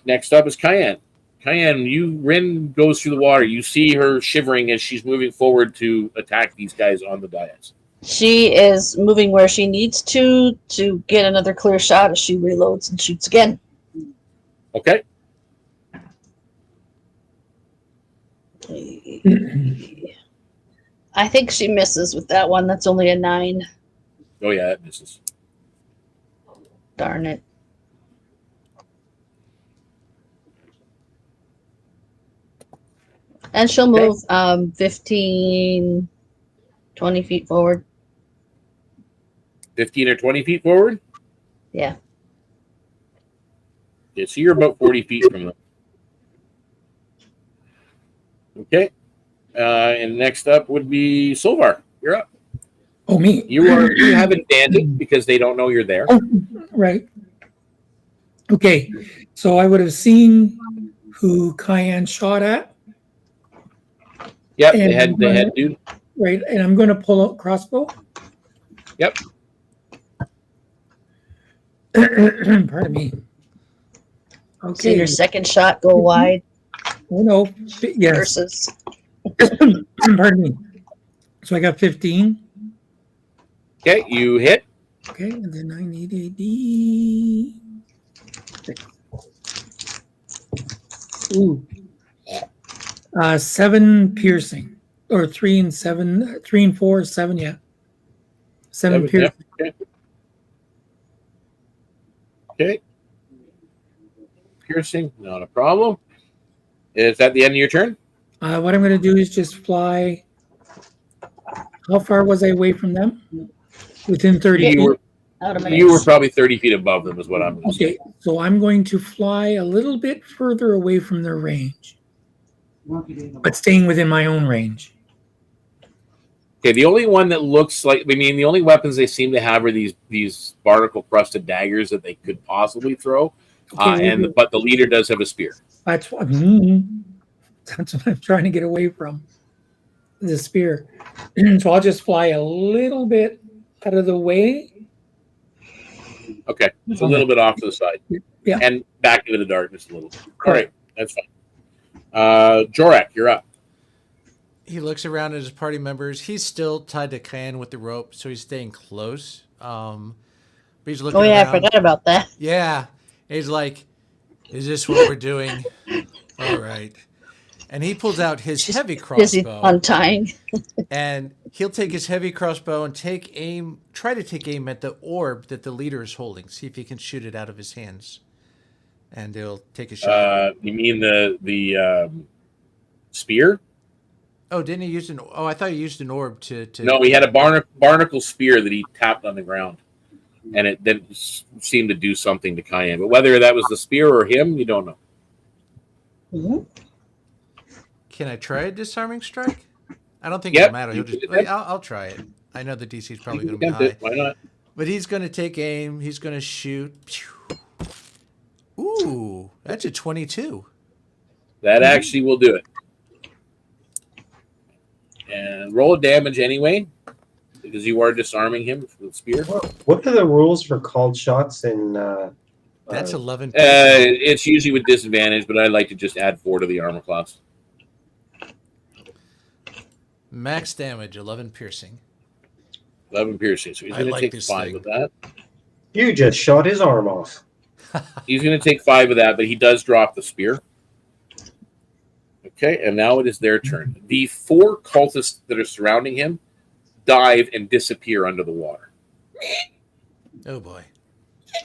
Speaker 1: Next up is Kian. Kian, Rynn goes through the water. You see her shivering as she's moving forward to attack these guys on the dais.
Speaker 7: She is moving where she needs to get another clear shot as she reloads and shoots again.
Speaker 1: Okay.
Speaker 7: I think she misses with that one. That's only a 9.
Speaker 1: Oh, yeah, that misses.
Speaker 7: Darn it. And she'll move 15, 20 feet forward.
Speaker 1: 15 or 20 feet forward?
Speaker 7: Yeah.
Speaker 1: Okay, so you're about 40 feet from them. Okay. And next up would be Solvarr. You're up.
Speaker 2: Oh, me.
Speaker 1: You have advantage because they don't know you're there.
Speaker 2: Oh, right. Okay, so I would have seen who Kian shot at.
Speaker 1: Yep,
Speaker 2: And
Speaker 1: the head dude.
Speaker 2: Right, and I'm going to pull out crossbow.
Speaker 1: Yep.
Speaker 2: Pardon me.
Speaker 7: See
Speaker 2: Okay.
Speaker 7: your second shot go wide
Speaker 2: Oh, no. Yes.
Speaker 7: versus.
Speaker 2: Pardon me. So I got 15.
Speaker 1: Okay, you hit.
Speaker 2: Okay, and then I need a D. Ooh. 7 piercing, or 3 and 7, 3 and 4, 7. Yeah, 7 piercing.
Speaker 1: Yep. Okay. Piercing, not a problem. Is that the end of your turn?
Speaker 2: What I'm going to do is just fly. How far was I away from them? Within 30 feet.
Speaker 7: Out of
Speaker 1: You were probably 30 feet above them, is what I'm going to say.
Speaker 2: Okay, so I'm going to fly a little bit further away from their range, but staying within my own range.
Speaker 1: Okay, the only one that looks like, the only weapons they seem to have are these barnacle crusted daggers that they could possibly throw.
Speaker 2: Okay,
Speaker 1: But the leader does have a spear.
Speaker 2: that's what I'm trying to get away from, the spear. So I'll just fly a little bit out of the way.
Speaker 1: Okay, it's a little bit off to the side.
Speaker 2: Yeah.
Speaker 1: And back into the darkness a little. All
Speaker 2: Correct.
Speaker 1: right, that's fine. Jorrack, you're up.
Speaker 9: He looks around at his party members. He's still tied to Kian with the rope, so he's staying close. But he's looking
Speaker 7: Oh yeah,
Speaker 9: around.
Speaker 7: I forgot about that.
Speaker 9: Yeah. He's like, is this what we're doing? All right. And he pulls out his heavy
Speaker 7: Busy
Speaker 9: crossbow.
Speaker 7: untying.
Speaker 9: And he'll take his heavy crossbow and try to take aim at the orb that the leader is holding. See if he can shoot it out of his hands. And he'll take a shot.
Speaker 1: You mean the spear?
Speaker 9: Oh, didn't he use an? Oh, I thought he used an orb to.
Speaker 1: No, he had a barnacle spear that he tapped on the ground, and it didn't seem to do something to Kian. But whether that was the spear or him, you don't know.
Speaker 7: Mhm.
Speaker 9: Can I try a disarming strike? I don't think
Speaker 1: Yep,
Speaker 9: it'll matter.
Speaker 1: you
Speaker 9: He'll just.
Speaker 1: can attempt.
Speaker 9: I'll try it. I know the DC is probably
Speaker 1: You
Speaker 9: going to
Speaker 1: can
Speaker 9: be
Speaker 1: attempt
Speaker 9: high,
Speaker 1: it. Why not?
Speaker 9: but he's going to take aim. He's going to shoot. Ooh, that's a 22.
Speaker 1: That actually will do it. And roll a damage anyway, because you are disarming him with the spear.
Speaker 8: What are the rules for called shots in?
Speaker 9: That's 11.
Speaker 1: It's usually with disadvantage, but I like to just add 4 to the armor class.
Speaker 9: Max damage, 11 piercing.
Speaker 1: 11 piercing. So he's
Speaker 9: I
Speaker 1: going
Speaker 9: like
Speaker 1: to take
Speaker 9: this
Speaker 1: 5
Speaker 9: thing.
Speaker 1: with that.
Speaker 8: You just shot his arm off.
Speaker 1: He's going to take 5 of that, but he does drop the spear. Okay, and now it is their turn. The 4 cultists that are surrounding him dive and disappear under the water.
Speaker 9: Oh boy.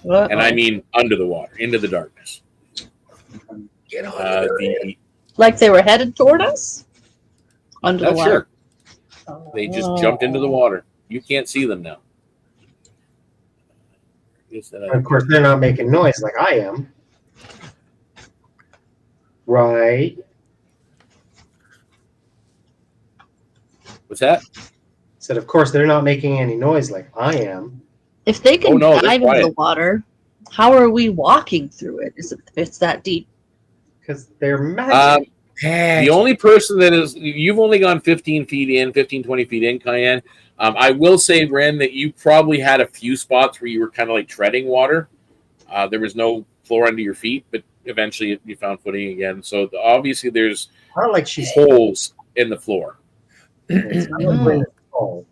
Speaker 1: And I mean under the water, into the darkness.
Speaker 2: Get on
Speaker 7: Like they were headed toward us? Under the
Speaker 1: Not
Speaker 7: water.
Speaker 1: sure. They just jumped into the water. You can't see them now.
Speaker 8: And of course, they're not making noise like I am. Right.
Speaker 1: What's that?
Speaker 8: Said, of course, they're not making any noise like I am.
Speaker 7: If they can
Speaker 1: Oh, no, they're
Speaker 7: dive into the
Speaker 1: quiet.
Speaker 7: water, how are we walking through it? Is it if it's that deep?
Speaker 8: Because they're magic.
Speaker 1: The only person that is, you've only gone 15 feet in, 15, 20 feet in, Kian. I will say, Rynn, that you probably had a few spots where you were kind of like treading water. There was no floor under your feet, but eventually you found footing again. So obviously there's
Speaker 8: Not like she's
Speaker 1: holes in the floor.
Speaker 8: It's not like it's all.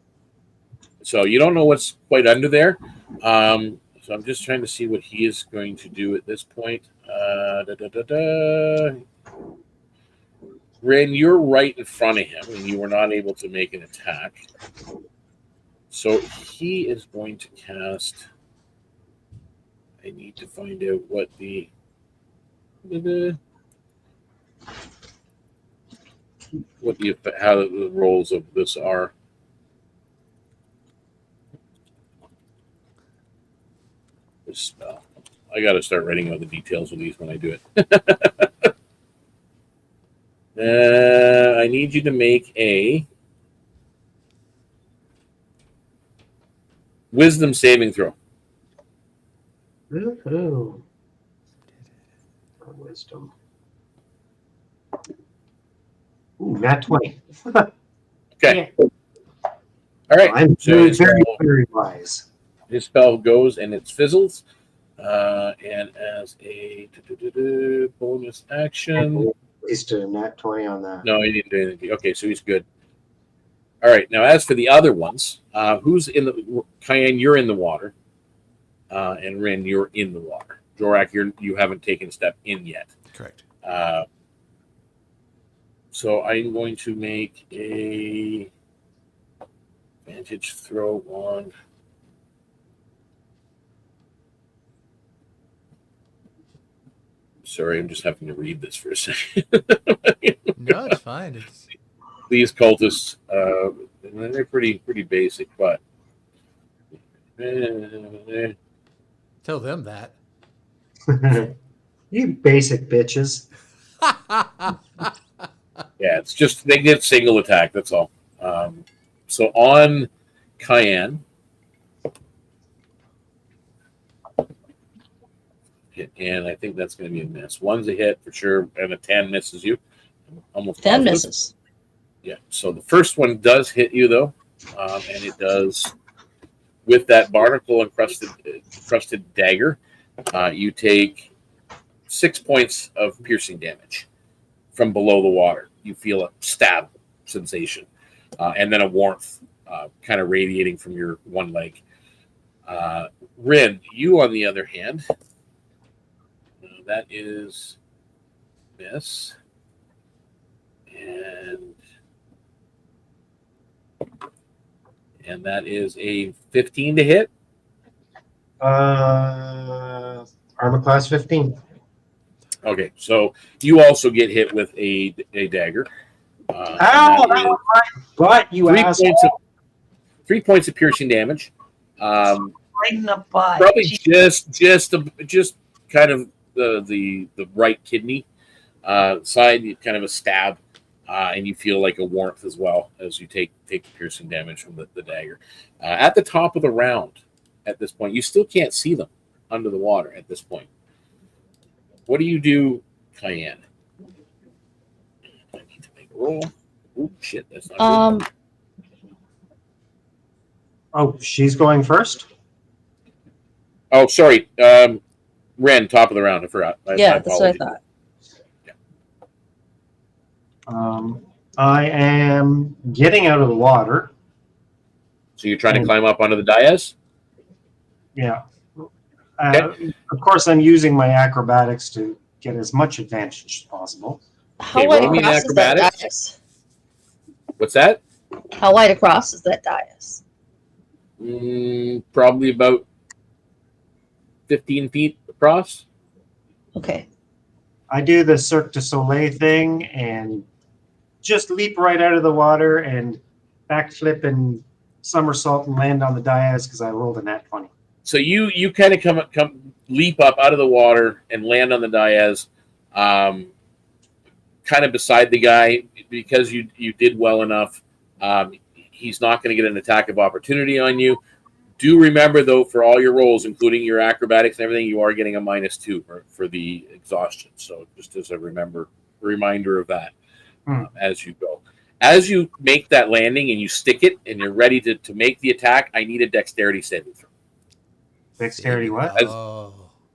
Speaker 1: So you don't know what's quite under there. So I'm just trying to see what he is going to do at this point. Rynn, you're right in front of him, and you were not able to make an attack. So he is going to cast. I need to find out what the how the rolls of this are. This spell. I got to start writing out the details of these when I do it. I need you to make a wisdom saving throw.
Speaker 8: Ooh. Wisdom. Ooh, nat 20.
Speaker 1: Okay. All right.
Speaker 8: I'm
Speaker 1: So
Speaker 8: very,
Speaker 1: his
Speaker 8: very,
Speaker 1: spell,
Speaker 8: very wise.
Speaker 1: his spell goes and it fizzles. And as a bonus action.
Speaker 8: At least a nat 20 on that.
Speaker 1: No, he didn't do anything. Okay, so he's good. All right. Now, as for the other ones, who's in the Kian? You're in the water, and Rynn, you're in the water. Jorrack, you haven't taken a step in yet.
Speaker 9: Correct.
Speaker 1: So I'm going to make a advantage throw on. Sorry, I'm just having to read this for a second.
Speaker 9: No, it's fine. It's
Speaker 1: These cultists, they're pretty basic, but
Speaker 9: tell them that.
Speaker 8: You basic bitches.
Speaker 1: yeah, it's just they get single attack. That's all. So on Kian, and I think that's going to be a miss. One's a hit for sure, and a 10 misses you. Almost
Speaker 7: 10
Speaker 1: positive.
Speaker 7: misses.
Speaker 1: Yeah. So the first one does hit you though, and it does with that barnacle encrusted dagger. You take 6 points of piercing damage from below the water. You feel a stab sensation, and then a warmth kind of radiating from your one leg. Rynn, you on the other hand, that is miss, and that is a 15 to hit.
Speaker 8: Armor class 15.
Speaker 1: Okay, so you also get hit with a dagger.
Speaker 8: Ow! That was right butt, you asshole.
Speaker 1: 3 points of piercing damage.
Speaker 4: Right in the butt.
Speaker 1: Probably just kind of the right kidney side, kind of a stab, and you feel like a warmth as well as you take the piercing damage from the dagger. At the top of the round, at this point, you still can't see them under the water at this point. What do you do, Kian? I need to make a roll. Oh shit, that's not good.
Speaker 8: Oh, she's going first?
Speaker 1: Oh, sorry. Rynn, top of the round. I forgot.
Speaker 7: Yeah, that's what I thought.
Speaker 8: I am getting out of the water.
Speaker 1: So you're trying to climb up onto the dais?
Speaker 8: Yeah.
Speaker 1: Okay.
Speaker 8: Of course, I'm using my acrobatics to get as much advantage as possible.
Speaker 7: How wide
Speaker 1: roll me
Speaker 7: across is that
Speaker 1: acrobatics.
Speaker 7: dais?
Speaker 1: What's that?
Speaker 7: How wide across is that dais?
Speaker 1: Probably about 15 feet across.
Speaker 7: Okay.
Speaker 8: I do the Cirque du Soleil thing and just leap right out of the water and backflip and somersault and land on the dais because I rolled a nat 20.
Speaker 1: So you kind of come leap up out of the water and land on the dais, kind of beside the guy because you did well enough. He's not going to get an attack of opportunity on you. Do remember though, for all your rolls, including your acrobatics and everything, you are getting a -2 for the exhaustion. So just as a reminder of that as you go. As you make that landing and you stick it and you're ready to make the attack, I need a dexterity saving throw.
Speaker 8: Dexterity what?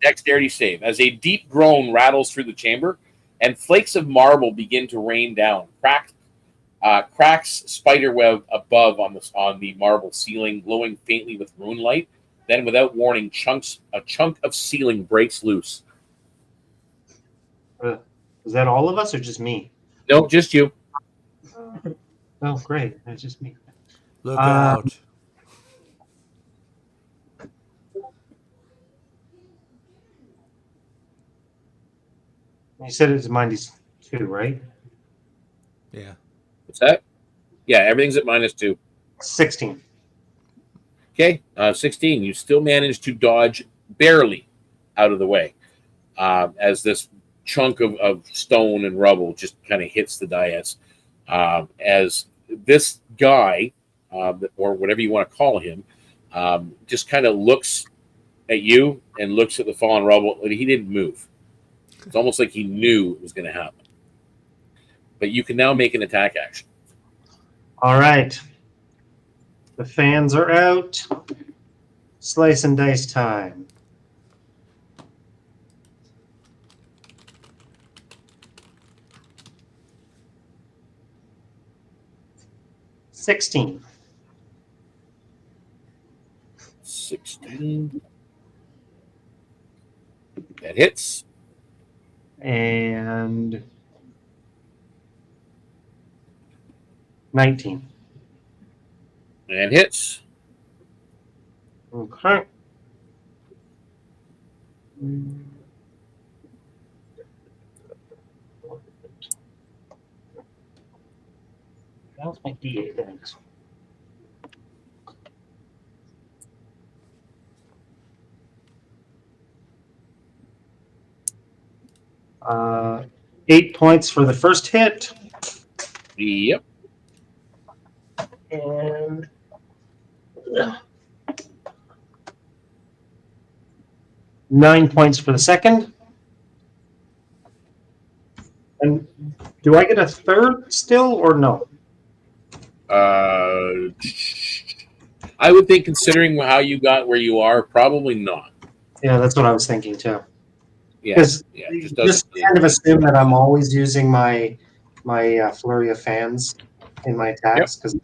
Speaker 1: Dexterity save. As a deep groan rattles through the chamber and flakes of marble begin to rain down, cracks spiderweb above on the marble ceiling, glowing faintly with moonlight. Then, without warning, a chunk of ceiling breaks loose.
Speaker 8: Is that all of us or just me?
Speaker 1: No, just you.
Speaker 8: Oh, great. That's just me.
Speaker 9: Look out.
Speaker 8: You said it's -2, right?
Speaker 9: Yeah.
Speaker 1: What's that? Yeah, everything's at -2.
Speaker 8: 16.
Speaker 1: Okay, 16. You still manage to dodge barely out of the way as this chunk of stone and rubble just kind of hits the dais. As this guy, or whatever you want to call him, just kind of looks at you and looks at the fallen rubble, and he didn't move. It's almost like he knew it was going to happen. But you can now make an attack action.
Speaker 8: All right. The fans are out. Slice and dice time. $16.
Speaker 1: 16. That hits.
Speaker 8: And 19.
Speaker 1: And hits.
Speaker 8: Okay. How's my D8 things? Uh, 8 points for the first hit.
Speaker 1: Yep.
Speaker 8: And 9 points for the second. And do I get a third still or no?
Speaker 1: I would think, considering how you got where you are, probably not.
Speaker 8: Yeah, that's what I was thinking too.
Speaker 1: Yeah,
Speaker 8: Because
Speaker 1: yeah.
Speaker 8: just kind of assume that I'm always using my flurry of fans in my attacks because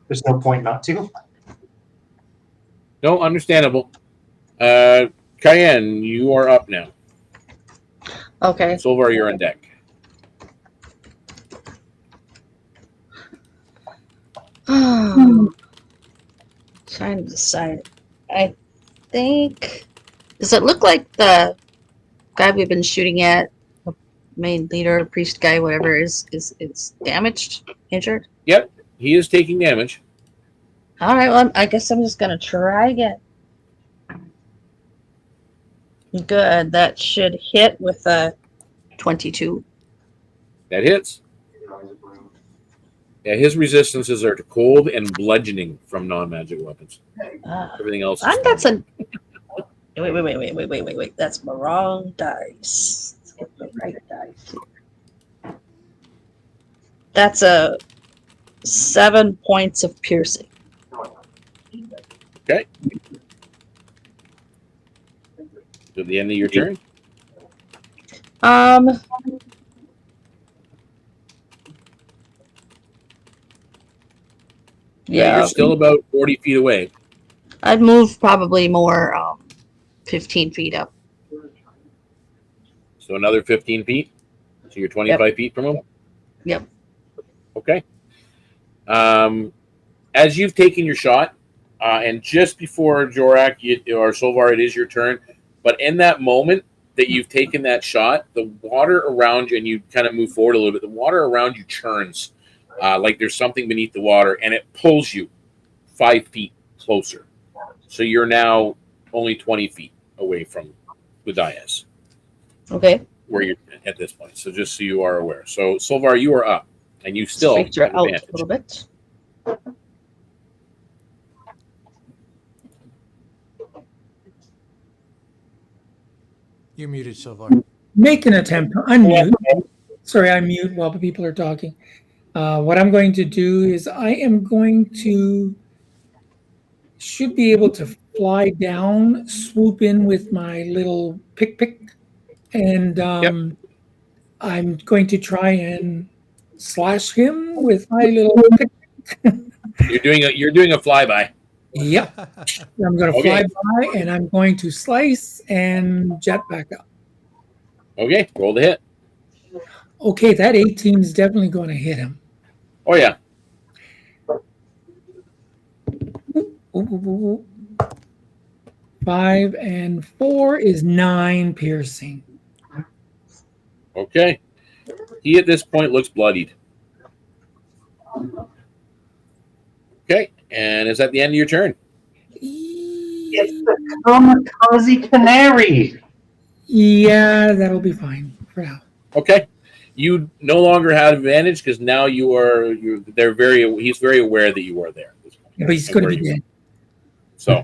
Speaker 8: there's no point not to.
Speaker 1: No, understandable. Kian, you are up now.
Speaker 7: Okay.
Speaker 1: Solvarr, you're on deck.
Speaker 7: Trying to decide. I think. Does it look like the guy we've been shooting at, the main leader, priest guy, whatever, is damaged, injured?
Speaker 1: Yep, he is taking damage.
Speaker 7: All right. Well, I guess I'm just gonna try again. Good. That should hit with a 22.
Speaker 1: That hits. Yeah, his resistances are to cold and bludgeoning from non-magic weapons. Everything else is
Speaker 7: That's a. Wait. That's the wrong dice. Let's get the right dice here. That's a 7 points of piercing.
Speaker 1: Okay. To the end of your turn.
Speaker 7: Yeah,
Speaker 1: you're still about 40 feet away.
Speaker 7: I'd move probably more 15 feet up.
Speaker 1: So another 15 feet. So you're 25 feet from him?
Speaker 7: Yep.
Speaker 1: Okay. As you've taken your shot, and just before Jorrack or Solvarr, it is your turn. But in that moment that you've taken that shot, the water around you, and you kind of move forward a little bit, the water around you churns like there's something beneath the water, and it pulls you 5 feet closer. So you're now only 20 feet away from the dais.
Speaker 7: Okay.
Speaker 1: Where you're at this point. So just so you are aware. So Solvarr, you are up, and you still have
Speaker 7: Straight out
Speaker 1: advantage.
Speaker 7: a little bit.
Speaker 9: You're muted, Solvarr.
Speaker 2: Make an attempt to unmute. Sorry, I mute while people are talking. What I'm going to do is I am going to should be able to fly down, swoop in with my little pick, and I'm going to try and slash him with my little pick.
Speaker 1: You're doing a flyby.
Speaker 2: Yep. I'm going to fly by, and I'm going to slice and jet back up.
Speaker 1: Okay, roll the hit.
Speaker 2: Okay, that 18 is definitely going to hit him.
Speaker 1: Oh yeah.
Speaker 2: Ooh. 5 and 4 is 9 piercing.
Speaker 1: Okay. He at this point looks bloodied. Okay, and is that the end of your turn?
Speaker 8: It's the kamikaze canary.
Speaker 2: Yeah, that'll be fine for now.
Speaker 1: Okay. You no longer have advantage because now he's very aware that you are there.
Speaker 2: Yeah, but he's going to be dead.
Speaker 1: So,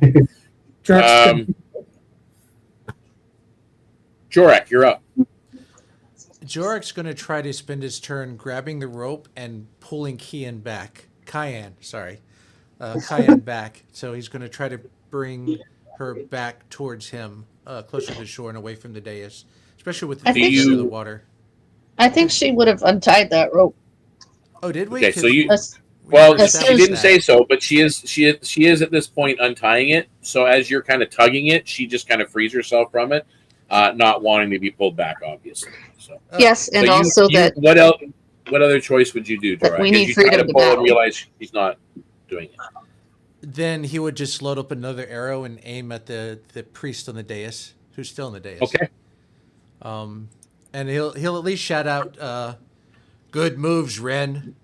Speaker 1: Jorrack, you're up.
Speaker 9: Jorrack's going to try to spend his turn grabbing the rope and pulling Kian back. Kian back. So he's going to try to bring her back towards him, closer to the shore and away from the dais, especially with the feet under the water.
Speaker 7: I think she would have untied that rope.
Speaker 9: Oh, did we?
Speaker 1: Okay, so you.
Speaker 7: Well,
Speaker 1: she didn't say so, but she is at this point untying it. So as you're kind of tugging it, she just kind of frees herself from it, not wanting to be pulled back, obviously. So
Speaker 7: yes, and
Speaker 1: so
Speaker 7: also that.
Speaker 1: What else? what other choice would you do,
Speaker 10: But
Speaker 1: Jorrack?
Speaker 10: we
Speaker 1: As
Speaker 10: need
Speaker 1: you try
Speaker 10: freedom
Speaker 1: to
Speaker 10: to
Speaker 1: pull and
Speaker 10: battle.
Speaker 1: realize he's not doing it.
Speaker 9: Then he would just load up another arrow and aim at the priest on the dais, who's still on the dais.
Speaker 1: Okay.
Speaker 9: And he'll at least shout out, "Good moves, Rynn,"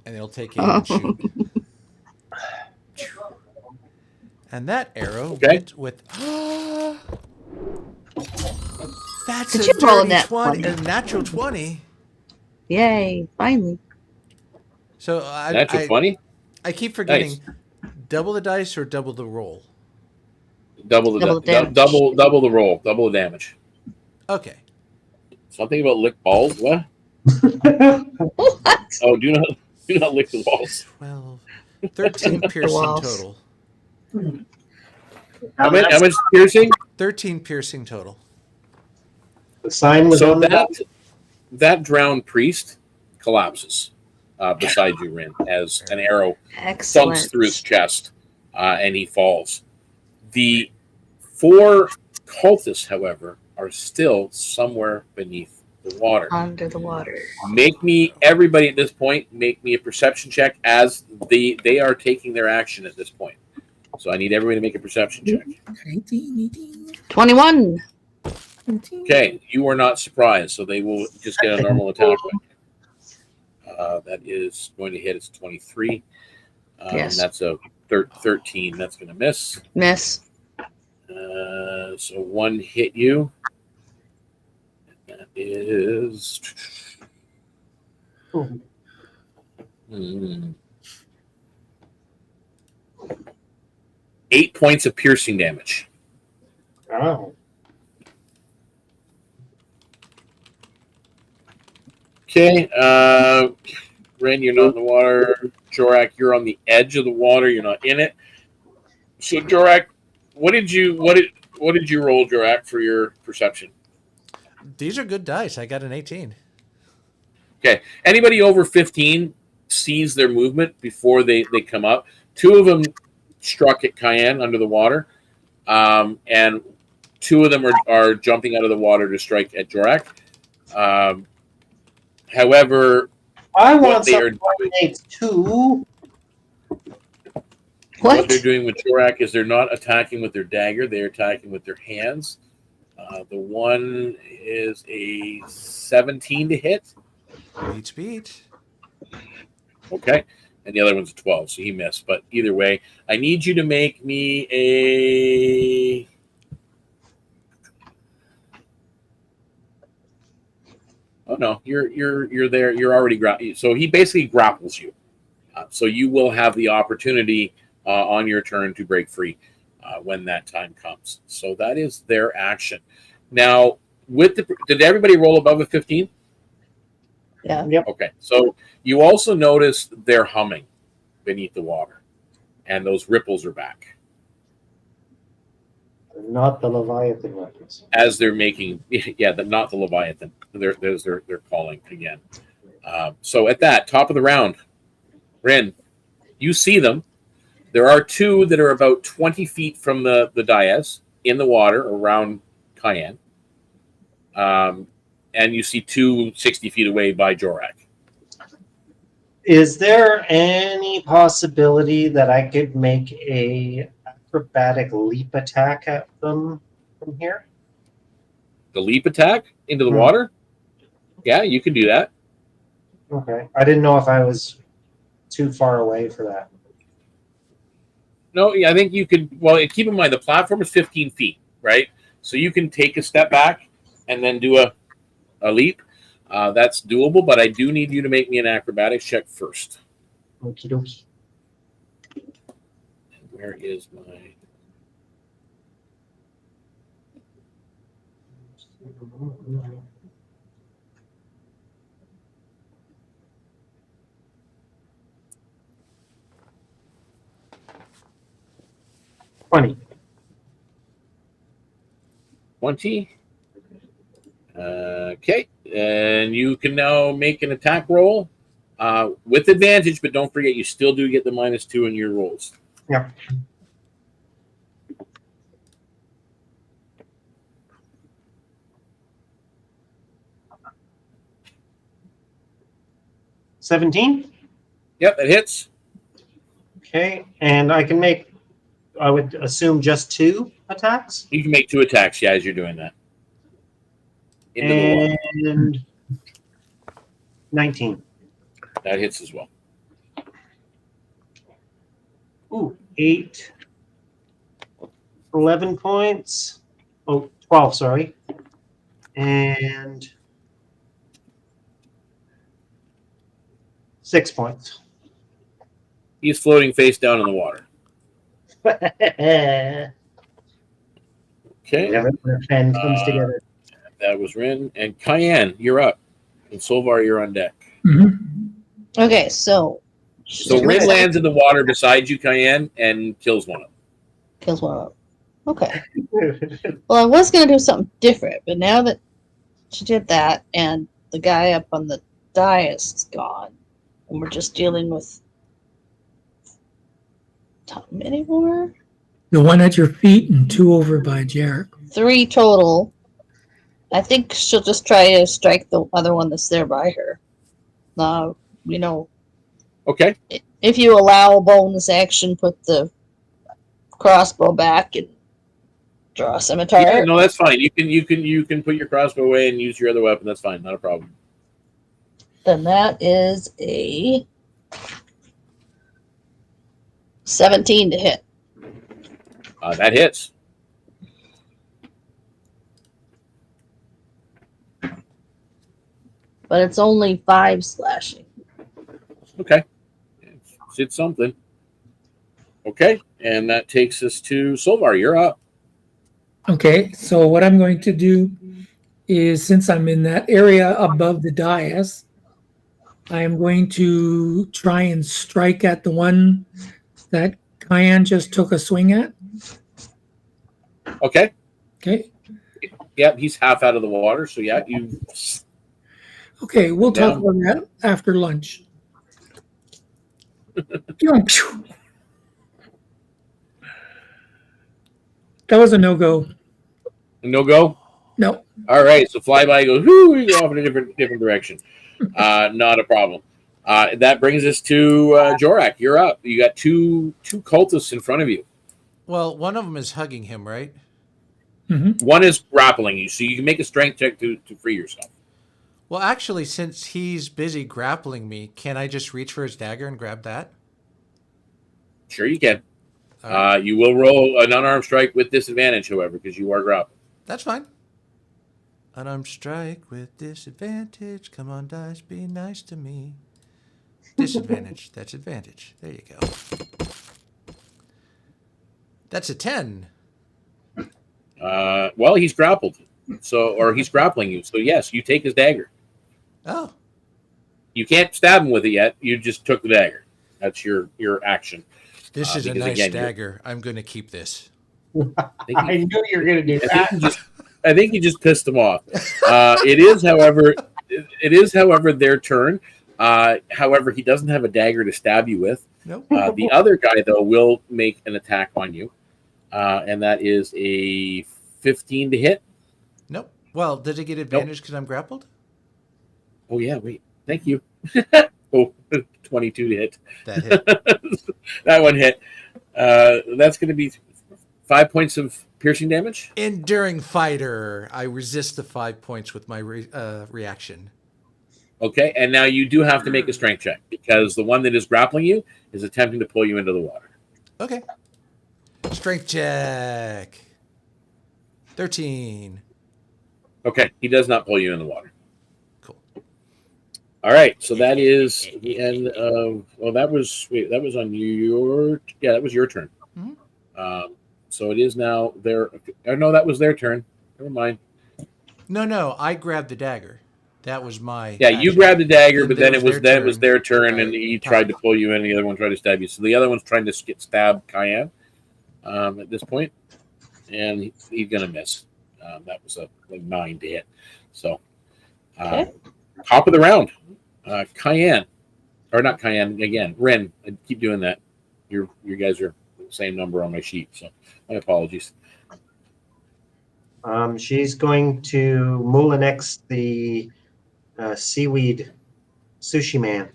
Speaker 9: and he'll take aim and shoot. And that arrow went with. That's
Speaker 10: Did
Speaker 9: a
Speaker 10: you roll a
Speaker 9: dirty
Speaker 10: nat
Speaker 9: 20,
Speaker 10: 20?
Speaker 9: a natural 20.
Speaker 10: Yay! Finally.
Speaker 9: So
Speaker 1: Natural 20?
Speaker 9: I keep forgetting.
Speaker 1: Nice.
Speaker 9: Double the dice or double the roll?
Speaker 1: Double the
Speaker 10: damage.
Speaker 1: double the roll, double the damage.
Speaker 9: Okay.
Speaker 1: Something about lick balls. What?
Speaker 10: What?
Speaker 1: Oh, do not lick the balls.
Speaker 9: 12, 13 piercing
Speaker 10: walls.
Speaker 9: total.
Speaker 1: How much piercing?
Speaker 9: 13 piercing total.
Speaker 8: The sign was
Speaker 1: So
Speaker 8: on the
Speaker 1: that drowned priest collapses beside you, Rynn, as an arrow
Speaker 10: Excellent.
Speaker 1: thumps through his chest, and he falls. The 4 cultists, however, are still somewhere beneath the water.
Speaker 10: Under the water.
Speaker 1: Everybody at this point, make me a perception check as they are taking their action at this point. So I need everybody to make a perception check.
Speaker 10: 21.
Speaker 1: Okay, you are not surprised, so they will just get a normal attack. That is going to hit. It's 23.
Speaker 10: Yes.
Speaker 1: And that's a 13. That's going to miss.
Speaker 10: Miss.
Speaker 1: So 1 hit you. That is. Hmm. 8 points of piercing damage.
Speaker 8: Oh.
Speaker 1: Okay, Rynn, you're not in the water. Jorrack, you're on the edge of the water. You're not in it. So, Jorrack, what did you roll, Jorrack, for your perception?
Speaker 9: These are good dice. I got an 18.
Speaker 1: Okay, anybody over 15 sees their movement before they come up. 2 of them struck at Kian under the water, and 2 of them are jumping out of the water to strike at Jorrack. However,
Speaker 8: I
Speaker 1: what
Speaker 8: want
Speaker 1: they are
Speaker 8: something like 2.
Speaker 1: What they're doing with Jorrack is they're not attacking with their dagger; they're attacking with their hands. The one is a 17 to hit.
Speaker 9: Beat.
Speaker 1: Okay, and the other one's a 12, so he missed. But either way, I need you to make me a. Oh no, you're there. You're already so he basically grapples you. So you will have the opportunity on your turn to break free when that time comes. So that is their action. Now, did everybody roll above a 15?
Speaker 10: Yeah.
Speaker 8: Yep.
Speaker 1: Okay. So you also notice they're humming beneath the water, and those ripples are back
Speaker 8: Not the Leviathan weapons.
Speaker 1: as they're making. Yeah, not the Leviathan. They're calling again. So at that top of the round, Rynn, you see them. There are 2 that are about 20 feet from the dais in the water around Kian. And you see 2 60 feet away by Jorrack.
Speaker 8: Is there any possibility that I could make a acrobatic leap attack at them from here?
Speaker 1: The leap attack into the water? Yeah, you can do that.
Speaker 8: Okay. I didn't know if I was too far away for that.
Speaker 1: No, I think you could. Well, keep in mind the platform is 15 feet, right? So you can take a step back and then do a leap. That's doable, but I do need you to make me an acrobatics check first.
Speaker 8: Okie dokie.
Speaker 1: Where is my?
Speaker 8: $20.
Speaker 1: 20. Okay, and you can now make an attack roll with advantage, but don't forget you still do get the -2 in your rolls.
Speaker 8: Yep. 17.
Speaker 1: Yep, it hits.
Speaker 8: Okay, and I can make, I would assume, just 2 attacks.
Speaker 1: You can make 2 attacks, as you're doing that. Into the water.
Speaker 8: And 19.
Speaker 1: That hits as well.
Speaker 8: Ooh, 8. 11 points. Oh, 12, sorry. And 6 points.
Speaker 1: He's floating face down in the water.
Speaker 8: Okay.
Speaker 1: Okay.
Speaker 8: Never when a pen comes together.
Speaker 1: That was Rynn. And Kian, you're up. And Solvarr, you're on deck.
Speaker 7: Okay, so
Speaker 1: So Rynn lands in the water beside you, Kian, and kills one of them.
Speaker 7: kills one of them. Okay. Well, I was gonna do something different, but now that she did that, and the guy up on the dais is gone, and we're just dealing with how many more?
Speaker 2: The one at your feet and 2 over by Jorrack.
Speaker 7: 3 total. I think she'll just try to strike the other one that's there by her.
Speaker 1: Okay.
Speaker 7: If you allow a bonus action, put the crossbow back and draw a scimitar.
Speaker 1: Yeah, no, that's fine. You can put your crossbow away and use your other weapon. That's fine. Not a problem.
Speaker 7: Then that is a 17 to hit.
Speaker 1: That hits.
Speaker 7: But it's only 5 slashing.
Speaker 1: Okay. It's something. Okay. And that takes us to Solvarr. You're up.
Speaker 2: Okay, so what I'm going to do is, since I'm in that area above the dais, I am going to try and strike at the one that Kian just took a swing at.
Speaker 1: Okay.
Speaker 2: Okay.
Speaker 1: Yep, he's half out of the water, so yeah, you.
Speaker 2: Okay, we'll talk
Speaker 1: Down.
Speaker 2: about that after lunch. That was a no-go.
Speaker 1: No go.
Speaker 2: No.
Speaker 1: All right, so flyby goes. Whoo! We go off in a different direction. Not a problem. That brings us to Jorrack. You're up. You got two cultists in front of you.
Speaker 9: Well, one of them is hugging him, right?
Speaker 2: Mm-hmm.
Speaker 1: One is grappling you, so you can make a strength check to free yourself.
Speaker 9: Well, actually, since he's busy grappling me, can I just reach for his dagger and grab that?
Speaker 1: Sure, you can.
Speaker 9: All right.
Speaker 1: You will roll an unarmed strike with disadvantage, however, because you are grappling.
Speaker 9: That's fine. Unarmed strike with disadvantage. Come on, dice, be nice to me. Disadvantage. That's advantage. There you go. That's a 10.
Speaker 1: Well, he's grappled, or he's grappling you. So yes, you take his dagger.
Speaker 9: Oh.
Speaker 1: You can't stab him with it yet. You just took the dagger. That's your action.
Speaker 9: This is a
Speaker 1: because,
Speaker 9: nice
Speaker 1: again,
Speaker 9: dagger. I'm going to keep this.
Speaker 8: I knew you were going to do that.
Speaker 1: I think you just pissed him off. It is, however, their turn. However, he doesn't have a dagger to stab you with.
Speaker 9: Nope.
Speaker 1: The other guy, though, will make an attack on you, and that is a 15 to hit.
Speaker 9: Nope. Well, did it get advantage because I'm grappled?
Speaker 1: Oh yeah, wait. Thank you. 22 to hit.
Speaker 9: That hit.
Speaker 1: That one hit. That's going to be 5 points of piercing damage.
Speaker 9: Enduring fighter. I resist the 5 points with my reaction.
Speaker 1: Okay, and now you do have to make a strength check because the one that is grappling you is attempting to pull you into the water.
Speaker 9: Okay. Strength check. 13.
Speaker 1: Okay, he does not pull you in the water.
Speaker 9: Cool.
Speaker 1: All right, so that is the end of. Well, that was on your. Yeah, that was your turn.
Speaker 9: Mm-hmm.
Speaker 1: So it is now their. Oh, no, that was their turn. Never mind.
Speaker 9: No, I grabbed the dagger. That was my.
Speaker 1: Yeah,
Speaker 9: action.
Speaker 1: you grabbed the dagger,
Speaker 9: Then
Speaker 1: but
Speaker 9: it
Speaker 1: then
Speaker 9: was
Speaker 1: it was
Speaker 9: their
Speaker 1: their turn,
Speaker 9: turn.
Speaker 1: and he
Speaker 9: Right.
Speaker 1: tried to pull you in, and the other one tried to stab you. So the other one's trying to stab Kian at this point, and he's gonna miss. That was a 9 to hit. So top of the round, Kian, or not Kian again. Rynn, I keep doing that. You guys are the same number on my sheet, so my apologies.
Speaker 8: She's going to Molinex the seaweed sushi man.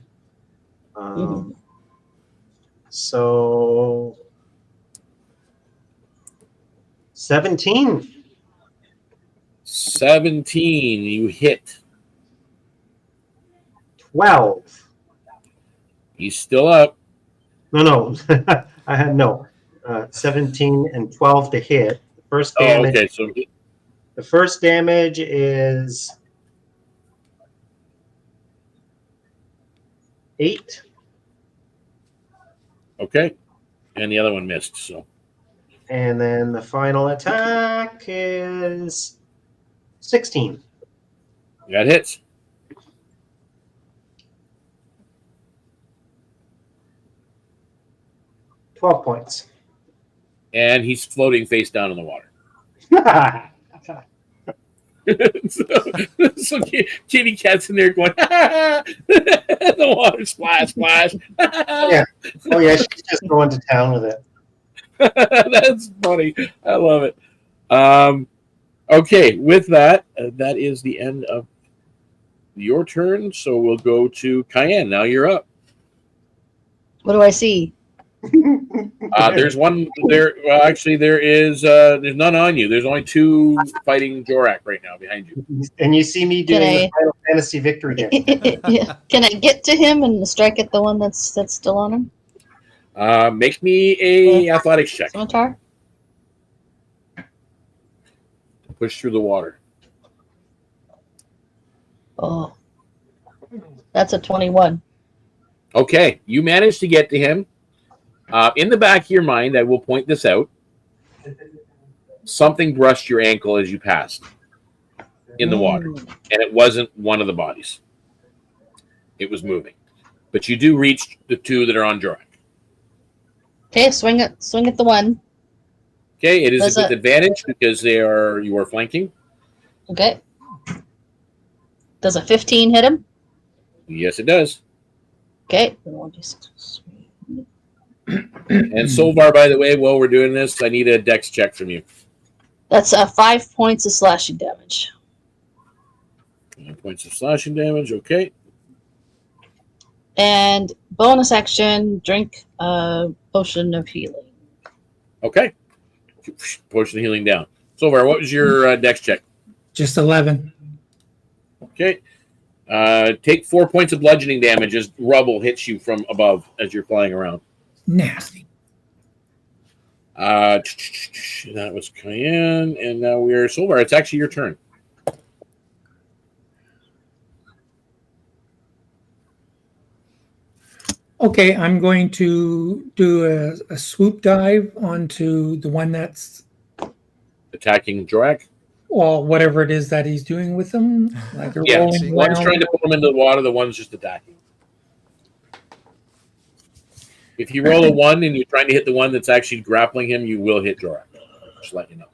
Speaker 8: So 17.
Speaker 1: 17. You hit.
Speaker 8: 12.
Speaker 1: He's still up.
Speaker 8: No. I had 17 and 12 to hit. The first damage.
Speaker 1: Okay. So
Speaker 8: the first damage is 8.
Speaker 1: Okay. And the other one missed. So.
Speaker 8: And then the final attack is 16.
Speaker 1: That hits.
Speaker 8: $12
Speaker 1: And he's floating face down in the water. so Kitty Cat's in there going, the water splash.
Speaker 8: Yeah. Oh, yeah, she's just going to town with it.
Speaker 1: That's funny. I love it. Okay, with that, that is the end of your turn. So we'll go to Kian. Now you're up.
Speaker 7: What do I see?
Speaker 1: There's one there. Well, actually, there's none on you. There's only 2 fighting Jorrack right now behind you.
Speaker 8: And you see me doing the Final Fantasy victory dance.
Speaker 7: Yeah. Can I get to him and strike at the one that's still on him?
Speaker 1: Make me a athletics check.
Speaker 7: Scimitar?
Speaker 1: Push through the water.
Speaker 7: Oh. That's a 21.
Speaker 1: Okay, you managed to get to him. In the back of your mind, I will point this out. Something brushed your ankle as you passed in the water, and it wasn't one of the bodies. It was moving. But you do reach the 2 that are on Jorrack.
Speaker 7: Okay, swing at the one.
Speaker 1: Okay, it is with advantage because you are flanking.
Speaker 7: Okay. Does a 15 hit him?
Speaker 1: Yes, it does.
Speaker 7: Okay.
Speaker 1: And Solvarr, by the way, while we're doing this, I need a dex check from you.
Speaker 7: That's 5 points of slashing damage.
Speaker 1: 5 points of slashing damage, okay.
Speaker 7: And bonus action, drink a potion of healing.
Speaker 1: Okay. Potion of healing down. Solvarr, what was your dex check?
Speaker 2: Just 11.
Speaker 1: Okay. Take 4 points of bludgeoning damage as rubble hits you from above as you're flying around.
Speaker 2: Nasty.
Speaker 1: That was Kian, and now we're Solvarr. It's actually your turn.
Speaker 2: Okay, I'm going to do a swoop dive onto the one that's
Speaker 1: Attacking Jorrack?
Speaker 2: well, whatever it is that he's doing with them. Like they're
Speaker 1: Yeah,
Speaker 2: rolling
Speaker 1: one's
Speaker 2: around.
Speaker 1: trying to pull him into the water, the one's just attacking. If you roll a 1 and you're trying to hit the one that's actually grappling him, you will hit Jorrack. Just let you know.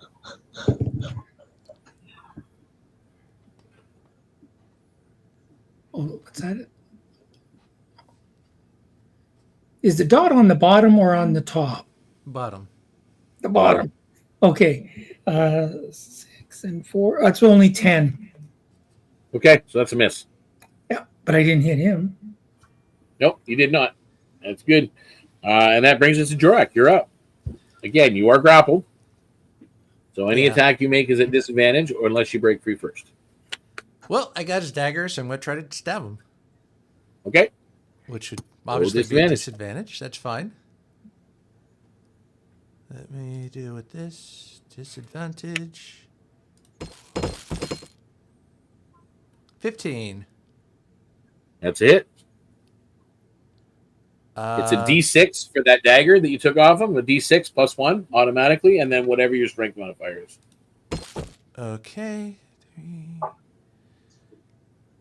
Speaker 2: Oh, what's that? Is the dot on the bottom or on the top?
Speaker 9: Bottom.
Speaker 2: The bottom. Okay. 6 and 4. That's only 10.
Speaker 1: Okay, so that's a miss.
Speaker 2: Yeah, but I didn't hit him.
Speaker 1: Nope, you did not. That's good. And that brings us to Jorrack. You're up. Again, you are grappled. So any attack you make is at disadvantage, or unless you break free first.
Speaker 9: Well, I got his dagger, so I'm going to try to stab him.
Speaker 1: Okay.
Speaker 9: Which would obviously be a disadvantage. That's fine. Let me deal with this. Disadvantage. 15.
Speaker 1: That's it. It's a D6 for that dagger that you took off him. A D6 plus 1 automatically, and then whatever your strength modifier is.
Speaker 9: Okay. 3.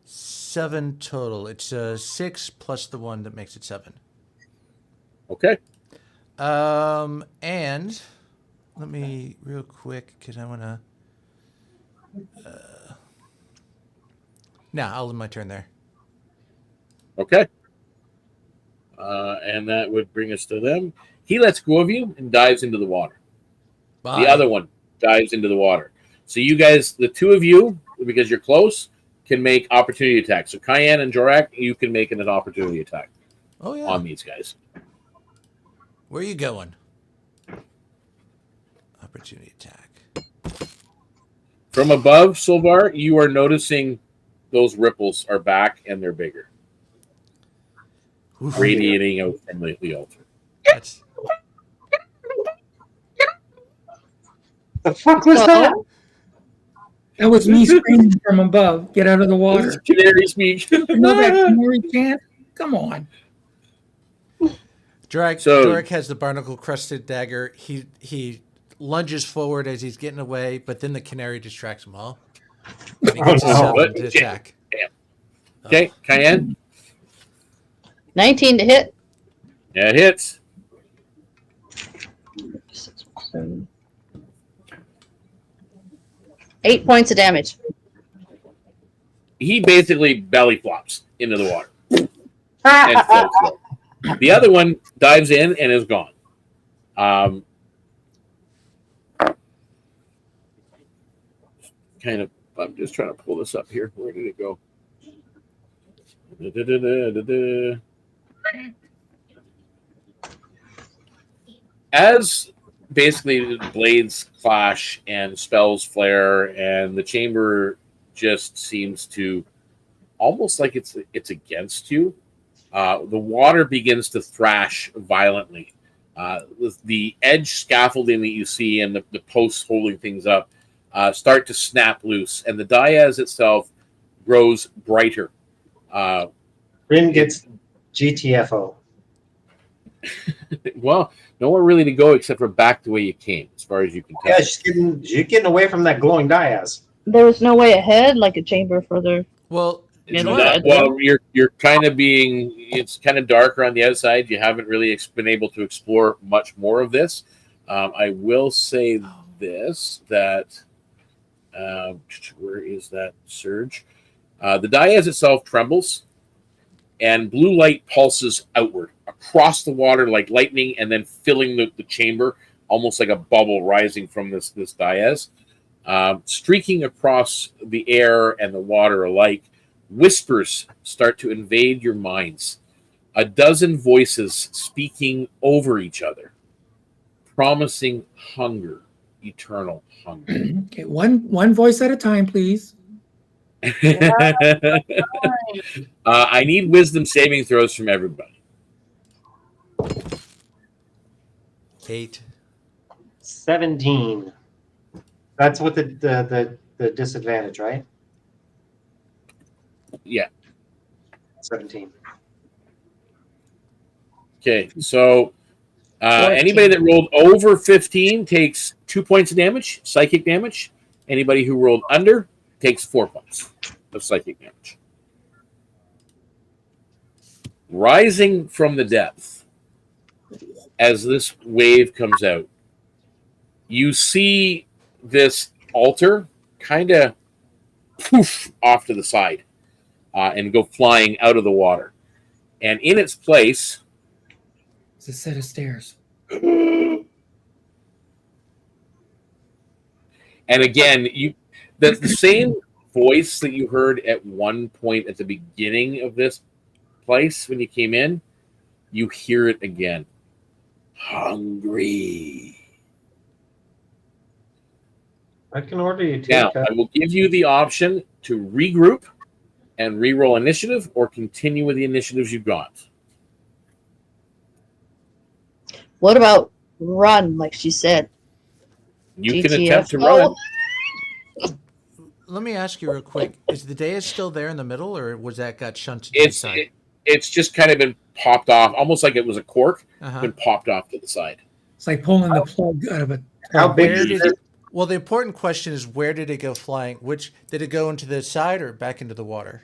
Speaker 9: 7 total. It's 6 plus the 1 that makes it 7.
Speaker 1: Okay.
Speaker 9: And let me real quick because I want to. I'll end my turn there.
Speaker 1: Okay. And that would bring us to them. He lets go of you and dives into the water.
Speaker 9: Bye.
Speaker 1: The other one dives into the water. So you guys, the 2 of you, because you're close, can make opportunity attacks. So Kian and Jorrack, you can make an opportunity attack.
Speaker 9: Oh yeah.
Speaker 1: on these guys.
Speaker 9: Where are you going? Opportunity attack.
Speaker 1: From above, Solvarr, you are noticing those ripples are back and they're bigger,
Speaker 9: Oof.
Speaker 1: radiating out from the altar.
Speaker 9: That's
Speaker 8: The fuck was that?
Speaker 2: That was me screaming from above. Get out of the
Speaker 1: This is
Speaker 2: water.
Speaker 1: canary speak.
Speaker 2: You know that canary chant? Come on.
Speaker 9: Jorrack has the barnacle crusted dagger. He lunges forward as he's getting away, but then the canary distracts him all. And he gets himself
Speaker 1: What?
Speaker 9: into attack.
Speaker 1: Okay, Kian.
Speaker 7: 19 to hit.
Speaker 1: Yeah, it hits.
Speaker 7: So 8 points of damage.
Speaker 1: He basically belly flops into the water and floats away. The other one dives in and is gone. I'm just trying to pull this up here. Where did it go? As basically blades clash and spells flare, and the chamber just seems to almost like it's against you. The water begins to thrash violently. The edge scaffolding that you see and the posts holding things up start to snap loose, and the dais itself grows brighter.
Speaker 8: Rynn gets GTFO.
Speaker 1: Well, nowhere really to go except for back the way you came, as far as you can tell.
Speaker 8: Yeah, she's getting away from that glowing dais.
Speaker 7: There was no way ahead, like a chamber further.
Speaker 9: Well,
Speaker 1: You're kind of being. It's kind of darker on the outside. You haven't really been able to explore much more of this. I will say this that where is that surge? The dais itself trembles, and blue light pulses outward across the water like lightning, and then filling the chamber, almost like a bubble rising from this dais, streaking across the air and the water alike. Whispers start to invade your minds. A dozen voices speaking over each other, promising hunger, eternal hunger.
Speaker 2: Okay, one voice at a time, please.
Speaker 1: I need wisdom saving throws from everybody.
Speaker 9: 8.
Speaker 8: 17. That's with the disadvantage, right?
Speaker 1: Yeah.
Speaker 8: 17.
Speaker 1: Okay, so anybody that rolled over 15 takes 2 points of damage, psychic damage. Anybody who rolled under takes 4 points of psychic damage. Rising from the depth, as this wave comes out, you see this altar kind of poof off to the side and go flying out of the water. And in its place,
Speaker 2: it's a set of stairs.
Speaker 1: And again, the same voice that you heard at one point at the beginning of this place when you came in, you hear it again. Hungry.
Speaker 8: I can order you to.
Speaker 1: Now, I will give you the option to regroup and re-roll initiative, or continue with the initiatives you've got.
Speaker 7: What about run, like she said?
Speaker 1: You can attempt to run.
Speaker 9: Let me ask you real quick. Is the dais still there in the middle, or was that got shunted to the side?
Speaker 1: It's just kind of been popped off, almost like it was a cork, been popped off to the side.
Speaker 2: It's like pulling the plug out of a...
Speaker 8: How big is it?
Speaker 9: Well, the important question is, where did it go flying? Did it go into the side or back into the water?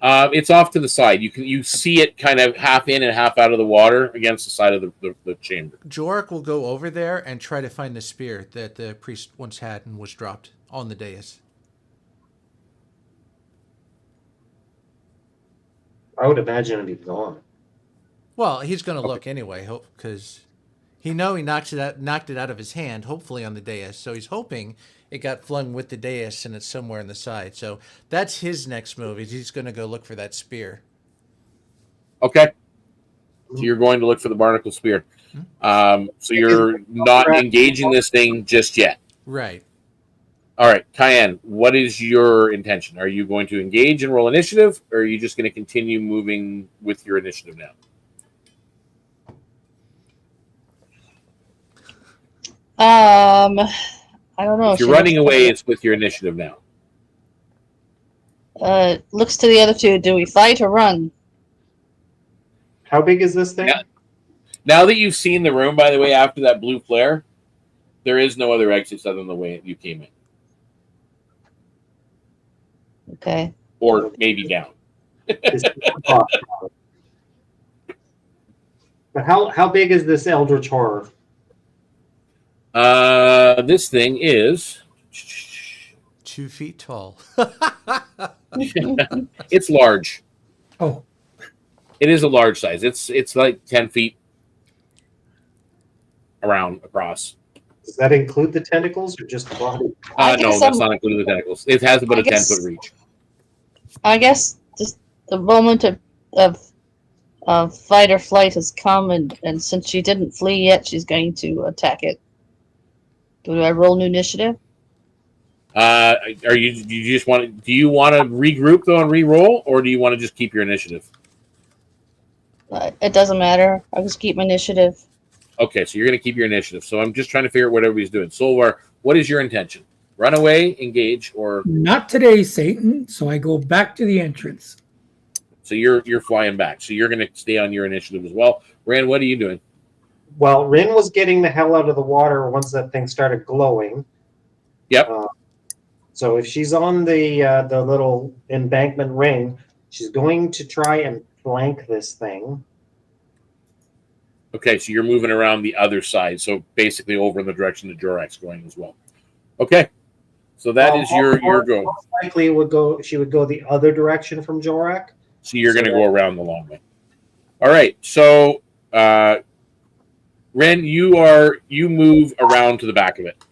Speaker 1: It's off to the side. You see it kind of half in and half out of the water against the side of the chamber.
Speaker 9: Jorrack will go over there and try to find the spear that the priest once had and was dropped on the dais.
Speaker 8: I would imagine it'd be gone.
Speaker 9: Well, he's going to look anyway, because he knocked it out of his hand, hopefully on the dais. So he's hoping it got flung with the dais and it's somewhere on the side. So that's his next move. He's going to go look for that spear.
Speaker 1: Okay. So you're going to look for the barnacle spear. So you're not engaging this thing just yet.
Speaker 9: Right.
Speaker 1: All right, Kian, what is your intention? Are you going to engage and roll initiative, or are you just going to continue moving with your initiative now?
Speaker 7: I don't know.
Speaker 1: If you're
Speaker 7: She
Speaker 1: running
Speaker 7: looks
Speaker 1: away, it's with your initiative now.
Speaker 7: looks to the other two. Do we fight or run?
Speaker 8: How big is this thing?
Speaker 1: Yeah. Now that you've seen the room, by the way, after that blue flare, there is no other exits other than the way you came in.
Speaker 7: Okay.
Speaker 1: Or maybe down.
Speaker 8: But how big is this eldritch horror?
Speaker 1: This thing is
Speaker 9: 2 feet tall.
Speaker 1: it's large.
Speaker 2: Oh,
Speaker 1: It is a large size. It's like 10 feet around across.
Speaker 8: Does that include the tentacles or just the body?
Speaker 1: No, that's not including the tentacles. It has about a 10-foot reach.
Speaker 7: I guess just the moment of fight or flight has come, and since she didn't flee yet, she's going to attack it. Do I roll new initiative?
Speaker 1: Are you? Do you just want to? Do you want to regroup though and re-roll, or do you want to just keep your initiative?
Speaker 7: It doesn't matter. I'll just keep my initiative.
Speaker 1: Okay, so you're going to keep your initiative. So I'm just trying to figure out what everybody's doing. Solvarr, what is your intention? Run away, engage, or
Speaker 2: not today, Satan. So I go back to the entrance.
Speaker 1: so you're flying back. So you're going to stay on your initiative as well. Rynn, what are you doing?
Speaker 8: Well, Rynn was getting the hell out of the water once that thing started glowing.
Speaker 1: Yep.
Speaker 8: So if she's on the little embankment ring, she's going to try and flank this thing.
Speaker 1: Okay, so you're moving around the other side. So basically over in the direction that Jorrack's going as well. Okay. So that is your go.
Speaker 8: Most likely she would go the other direction from Jorrack.
Speaker 1: So you're going to go around the long way. All right. So Rynn, you move around to the back of it.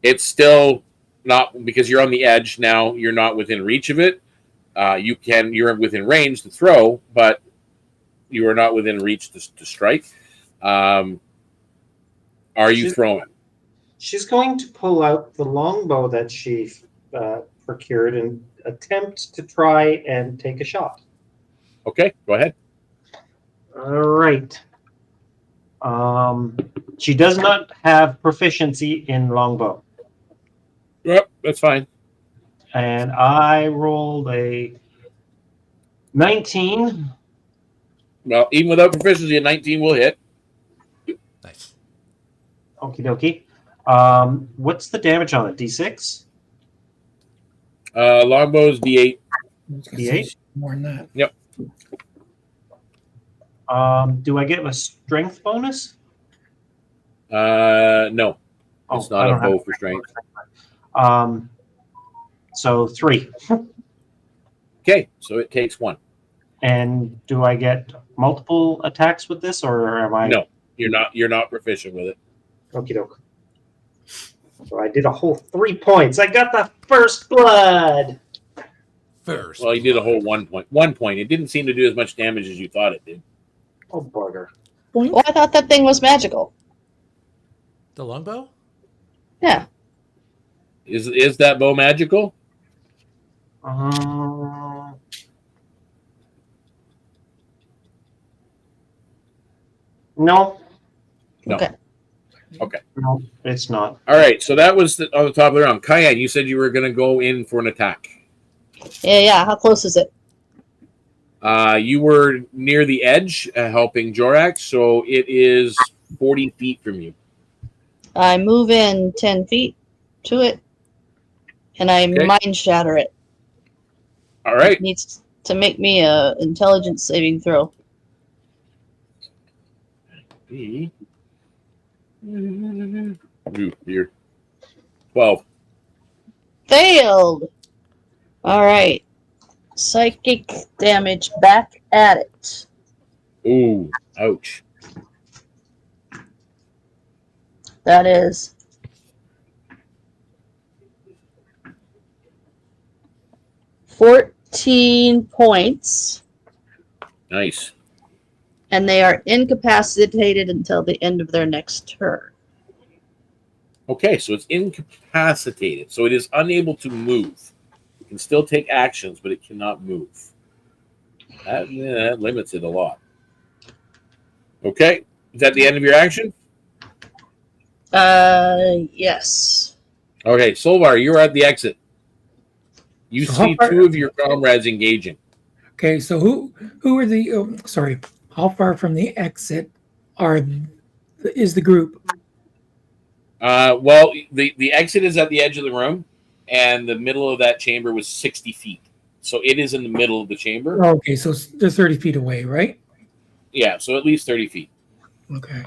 Speaker 1: It's still not, because you're on the edge now, you're not within reach of it. You're within range to throw, but you are not within reach to strike. Are you throwing?
Speaker 8: She's going to pull out the longbow that she procured and attempt to try and take a shot.
Speaker 1: Okay, go ahead.
Speaker 8: All right. She does not have proficiency in longbow.
Speaker 1: Yep, that's fine.
Speaker 8: And I rolled a 19.
Speaker 1: Well, even without proficiency, a 19 will hit.
Speaker 9: Nice.
Speaker 8: Okie dokie. What's the damage on it? D6?
Speaker 1: Longbow's D8.
Speaker 8: D8?
Speaker 2: More than that.
Speaker 1: Yep.
Speaker 8: Do I get a strength bonus?
Speaker 1: No. It's not a bow for strength.
Speaker 8: So 3.
Speaker 1: Okay, so it takes 1.
Speaker 8: And do I get multiple attacks with this, or am I?
Speaker 1: No, you're not proficient with it.
Speaker 8: Okie doke. So I did a whole 3 points. I got the first blood.
Speaker 9: First.
Speaker 1: Well, you did a whole 1 point. 1 point. It didn't seem to do as much damage as you thought it did.
Speaker 8: Oh, bugger.
Speaker 7: Well, I thought that thing was magical.
Speaker 9: The longbow?
Speaker 7: Yeah.
Speaker 1: Is that bow magical?
Speaker 8: No.
Speaker 1: No.
Speaker 7: Okay.
Speaker 1: Okay.
Speaker 8: No, it's not.
Speaker 1: All right. So that was on the top of the round. Kian, you said you were going to go in for an attack.
Speaker 7: Yeah. How close is it?
Speaker 1: You were near the edge helping Jorrack, so it is 40 feet from you.
Speaker 7: I move in 10 feet to it, and I mind shatter it.
Speaker 1: All right.
Speaker 7: It needs to make me a intelligence saving throw.
Speaker 1: Ooh, dear. 12.
Speaker 7: Failed. All right. Psychic damage back at it.
Speaker 1: Ooh, ouch.
Speaker 7: That is 14 points.
Speaker 1: Nice.
Speaker 7: And they are incapacitated until the end of their next turn.
Speaker 1: Okay, so it's incapacitated. So it is unable to move. It can still take actions, but it cannot move. That limits it a lot. Okay. Is that the end of your action?
Speaker 7: Yes.
Speaker 1: Okay, Solvarr, you're at the exit. You
Speaker 2: So how
Speaker 1: see
Speaker 2: far-
Speaker 1: two of your comrades engaging.
Speaker 2: Okay, so who are the? Oh, sorry, how far from the exit is the group?
Speaker 1: Well, the exit is at the edge of the room, and the middle of that chamber was 60 feet. So it is in the middle of the chamber.
Speaker 2: Okay, so they're 30 feet away, right?
Speaker 1: Yeah, so at least 30 feet.
Speaker 2: Okay.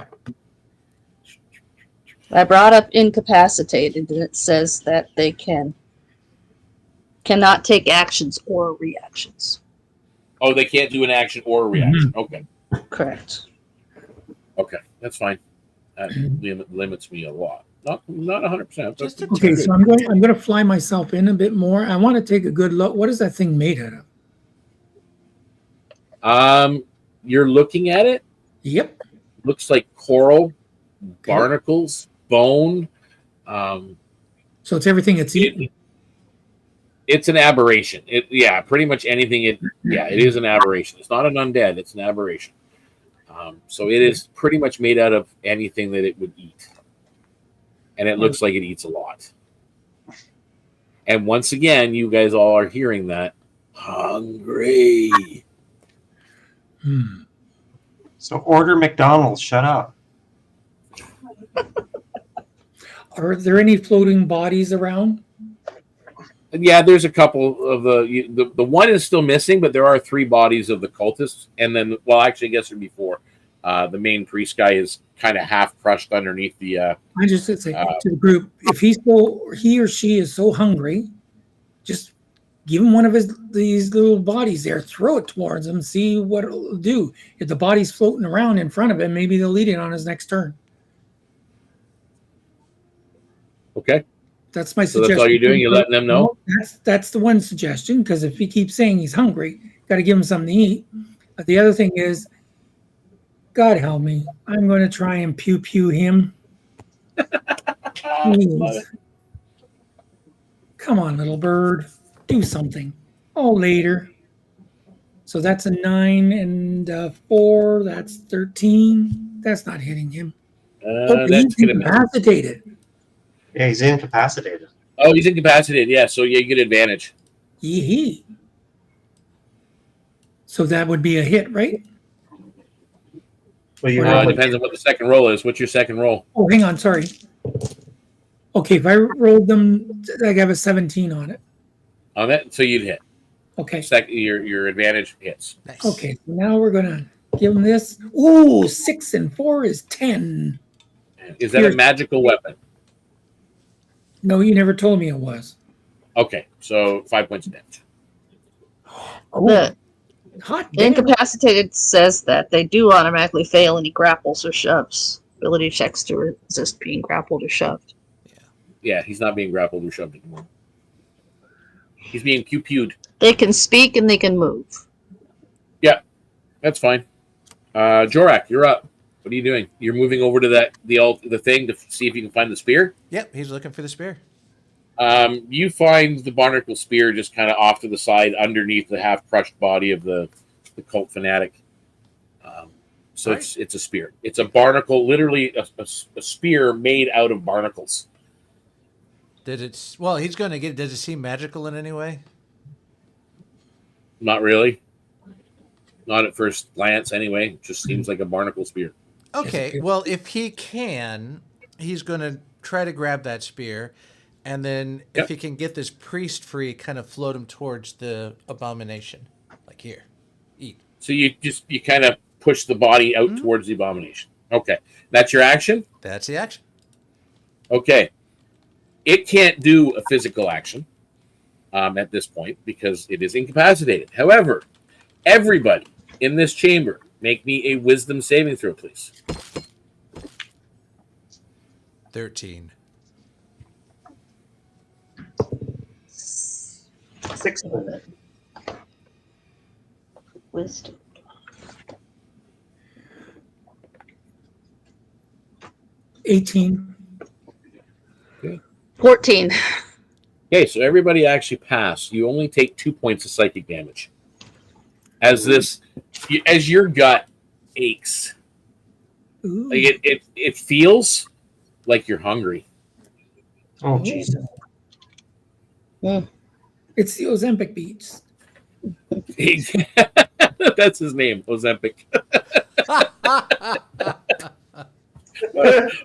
Speaker 7: I brought up incapacitated, and it says that they cannot take actions or reactions.
Speaker 1: Oh, they can't do an action or a reaction. Okay.
Speaker 7: Correct.
Speaker 1: Okay, that's fine. That limits me a lot. Not 100%.
Speaker 9: Just a
Speaker 2: Okay, so I'm going to fly myself in a bit more. I want to take a good look. What is that thing made out of?
Speaker 1: You're looking at it.
Speaker 2: Yep.
Speaker 1: Looks like coral, barnacles, bone.
Speaker 2: So it's everything it's eaten.
Speaker 1: It's an aberration. Pretty much anything. It is an aberration. It's not an undead. It's an aberration. So it is pretty much made out of anything that it would eat, and it looks like it eats a lot. And once again, you guys all are hearing that hungry.
Speaker 8: So order McDonald's. Shut up.
Speaker 2: Are there any floating bodies around?
Speaker 1: Yeah, there's a couple of the one is still missing, but there are 3 bodies of the cultists, and then actually, I guess there'd be 4. The main priest guy is kind of half crushed underneath the.
Speaker 2: I just say to the group, if he or she is so hungry, just give him one of these little bodies there, throw it towards him, see what it'll do. If the body's floating around in front of him, maybe they'll eat it on his next turn.
Speaker 1: Okay.
Speaker 2: That's my
Speaker 1: So
Speaker 2: suggestion.
Speaker 1: that's all you're doing. You're letting them know.
Speaker 2: That's the one suggestion, because if he keeps saying he's hungry, got to give him something to eat. But the other thing is, God help me, I'm going to try and pew him. Please. Come on, little bird, do something. Oh, later. So that's a 9 and 4. That's 13. That's not hitting him. He's incapacitated.
Speaker 8: Yeah, he's incapacitated.
Speaker 1: Oh, he's incapacitated. Yeah, so you get advantage.
Speaker 2: Yee. So that would be a hit, right?
Speaker 8: Well,
Speaker 1: It depends on what the second roll is. What's your second roll?
Speaker 2: Oh, hang on, sorry. Okay, if I rolled them, I have a 17 on it.
Speaker 1: On that, so you'd hit.
Speaker 2: Okay.
Speaker 1: Your advantage hits.
Speaker 9: Nice.
Speaker 2: Okay, so now we're gonna give him this. Ooh, 6 and 4 is 10.
Speaker 1: Is that a magical weapon?
Speaker 2: No, you never told me it was.
Speaker 1: Okay, so 5 points of damage.
Speaker 7: The
Speaker 2: Hot damn.
Speaker 7: incapacitated says that they do automatically fail any grapples or shoves. Ability checks to resist being grappled or shoved.
Speaker 1: Yeah, he's not being grappled or shoved anymore. He's being pew-pewed.
Speaker 7: They can speak and they can move.
Speaker 1: Yeah, that's fine. Jorrack, you're up. What are you doing? You're moving over to the thing to see if you can find the spear?
Speaker 9: Yep, he's looking for the spear.
Speaker 1: You find the barnacle spear just kind of off to the side underneath the half-crushed body of the cult fanatic. So
Speaker 9: Right.
Speaker 1: it's a spear. It's a barnacle, literally a spear made out of barnacles.
Speaker 9: He's going to get. Does it seem magical in any way?
Speaker 1: Not really. Not at first glance, anyway. It just seems like a barnacle spear.
Speaker 9: Okay, well, if he can, he's going to try to grab that spear, and then if he can get this priest free, kind of float him towards the abomination. Like, here, eat.
Speaker 1: So you kind of push the body out towards the abomination. Okay. That's your action?
Speaker 9: That's the action.
Speaker 1: Okay. It can't do a physical action at this point because it is incapacitated. However, everybody in this chamber, make me a wisdom saving throw, please.
Speaker 9: 13.
Speaker 8: 6.
Speaker 7: Wisdom.
Speaker 2: 18.
Speaker 10: 14.
Speaker 1: Okay, so everybody actually passed. You only take 2 points of psychic damage. As your gut aches,
Speaker 2: Ooh.
Speaker 1: like it feels like you're hungry.
Speaker 8: Oh, Jesus.
Speaker 2: It's the Ozempic beats.
Speaker 1: That's his name, Ozempic.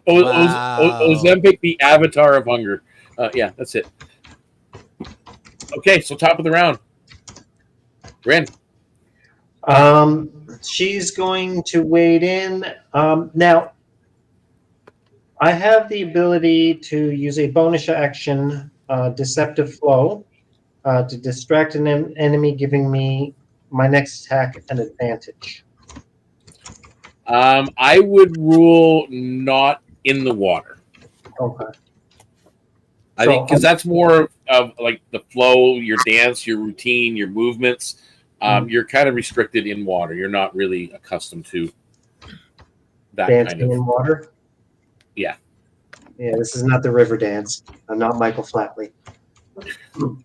Speaker 1: Ozempic, the avatar of hunger. Yeah, that's it. Okay, so top of the round. Rynn.
Speaker 8: She's going to wade in. Now, I have the ability to use a bonus action, Deceptive Flow, to distract an enemy, giving me my next attack an advantage.
Speaker 1: I would rule not in the water.
Speaker 8: Okay.
Speaker 1: I think because that's more of like the flow, your dance, your routine, your movements. You're kind of restricted in water. You're not really accustomed to that
Speaker 8: dancing
Speaker 1: kind of
Speaker 8: in water.
Speaker 1: Yeah.
Speaker 8: Yeah, this is not the river dance. I'm not Michael Flatley. All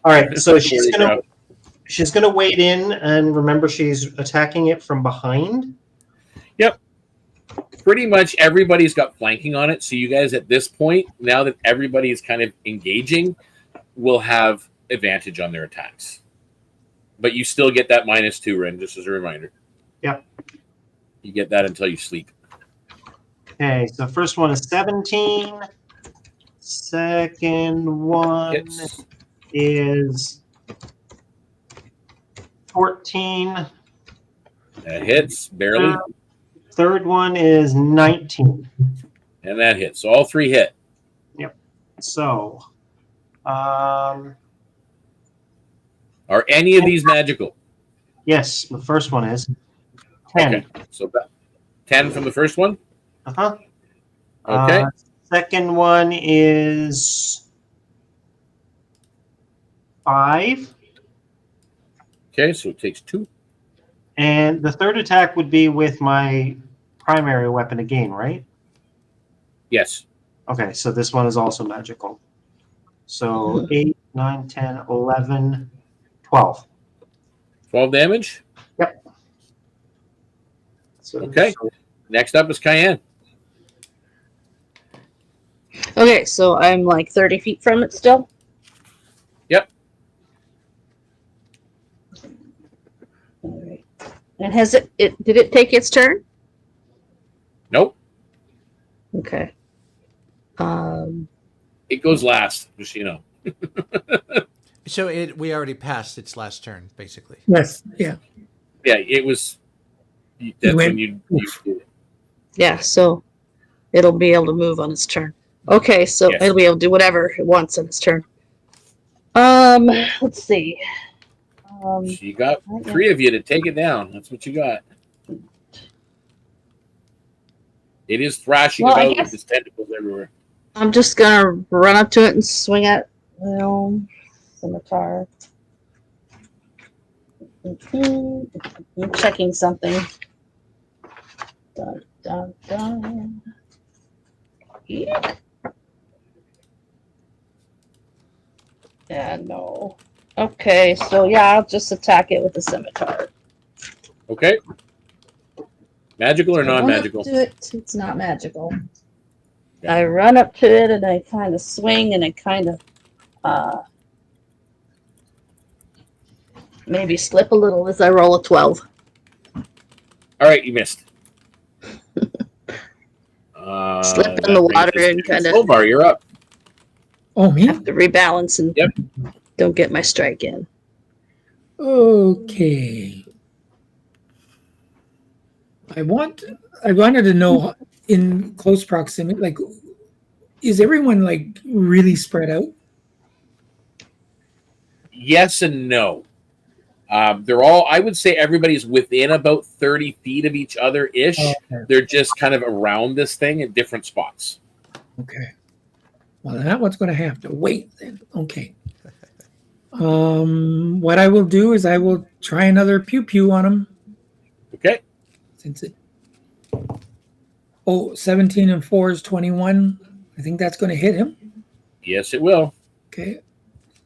Speaker 8: right, so she's gonna wade in, and remember, she's attacking it from behind.
Speaker 1: Yep. Pretty much everybody's got flanking on it. So you guys at this point, now that everybody is kind of engaging, will have advantage on their attacks. But you still get that -2, Rynn, just as a reminder.
Speaker 8: Yep.
Speaker 1: You get that until you sleep.
Speaker 8: Okay, so first one is 17. Second one is 14.
Speaker 1: That hits, barely.
Speaker 8: Third one is 19.
Speaker 1: And that hits. So all 3 hit.
Speaker 8: Yep. So,
Speaker 1: are any of these magical?
Speaker 8: Yes, the first one is 10.
Speaker 1: Okay. So 10 from the first one?
Speaker 8: Uh-huh.
Speaker 1: Okay.
Speaker 8: Second one is 5.
Speaker 1: Okay, so it takes 2.
Speaker 8: And the third attack would be with my primary weapon again, right?
Speaker 1: Yes.
Speaker 8: Okay, so this one is also magical. So 8, 9, 10, 11, 12.
Speaker 1: 12 damage?
Speaker 8: Yep.
Speaker 1: Okay. Next up is Kian.
Speaker 7: Okay, so I'm like 30 feet from it still?
Speaker 1: Yep.
Speaker 7: All right. And has did it take its turn?
Speaker 1: Nope.
Speaker 7: Okay.
Speaker 1: It goes last, just so you know.
Speaker 9: So we already passed its last turn, basically.
Speaker 2: Yes. Yeah.
Speaker 1: Yeah, it was. That's when you did it.
Speaker 7: Yeah, so it'll be able to move on its turn. Okay, so
Speaker 1: Yes.
Speaker 7: it'll be able to do whatever it wants on its turn. Let's see.
Speaker 1: So you got 3 of you to take it down. That's what you got. It is thrashing about with its tentacles everywhere.
Speaker 7: I'm just gonna run up to it and swing at scimitar. I'm checking something. Dun, dun, dun. Yeah. Yeah, no. Okay, so yeah, I'll just attack it with the scimitar.
Speaker 1: Okay. Magical or non-magical?
Speaker 7: It's not magical. I run up to it and I kind of swing and I kind of maybe slip a little as I roll a 12.
Speaker 1: All right, you missed.
Speaker 7: Slip in the water and kind of.
Speaker 1: Solvarr, you're up.
Speaker 2: Oh, me?
Speaker 7: Have to rebalance and don't get my strike in.
Speaker 2: Okay. I wanted to know in close proximity, like, is everyone like really spread out?
Speaker 1: Yes and no. They're all, I would say everybody's within about 30 feet of each other-ish.
Speaker 2: Oh, okay.
Speaker 1: They're just kind of around this thing at different spots.
Speaker 2: Okay. Well, that one's going to have to wait then. Okay. What I will do is I will try another pew pew on him.
Speaker 1: Okay.
Speaker 2: Since it Oh, 17 and 4 is 21. I think that's going to hit him.
Speaker 1: Yes, it will.
Speaker 2: Okay.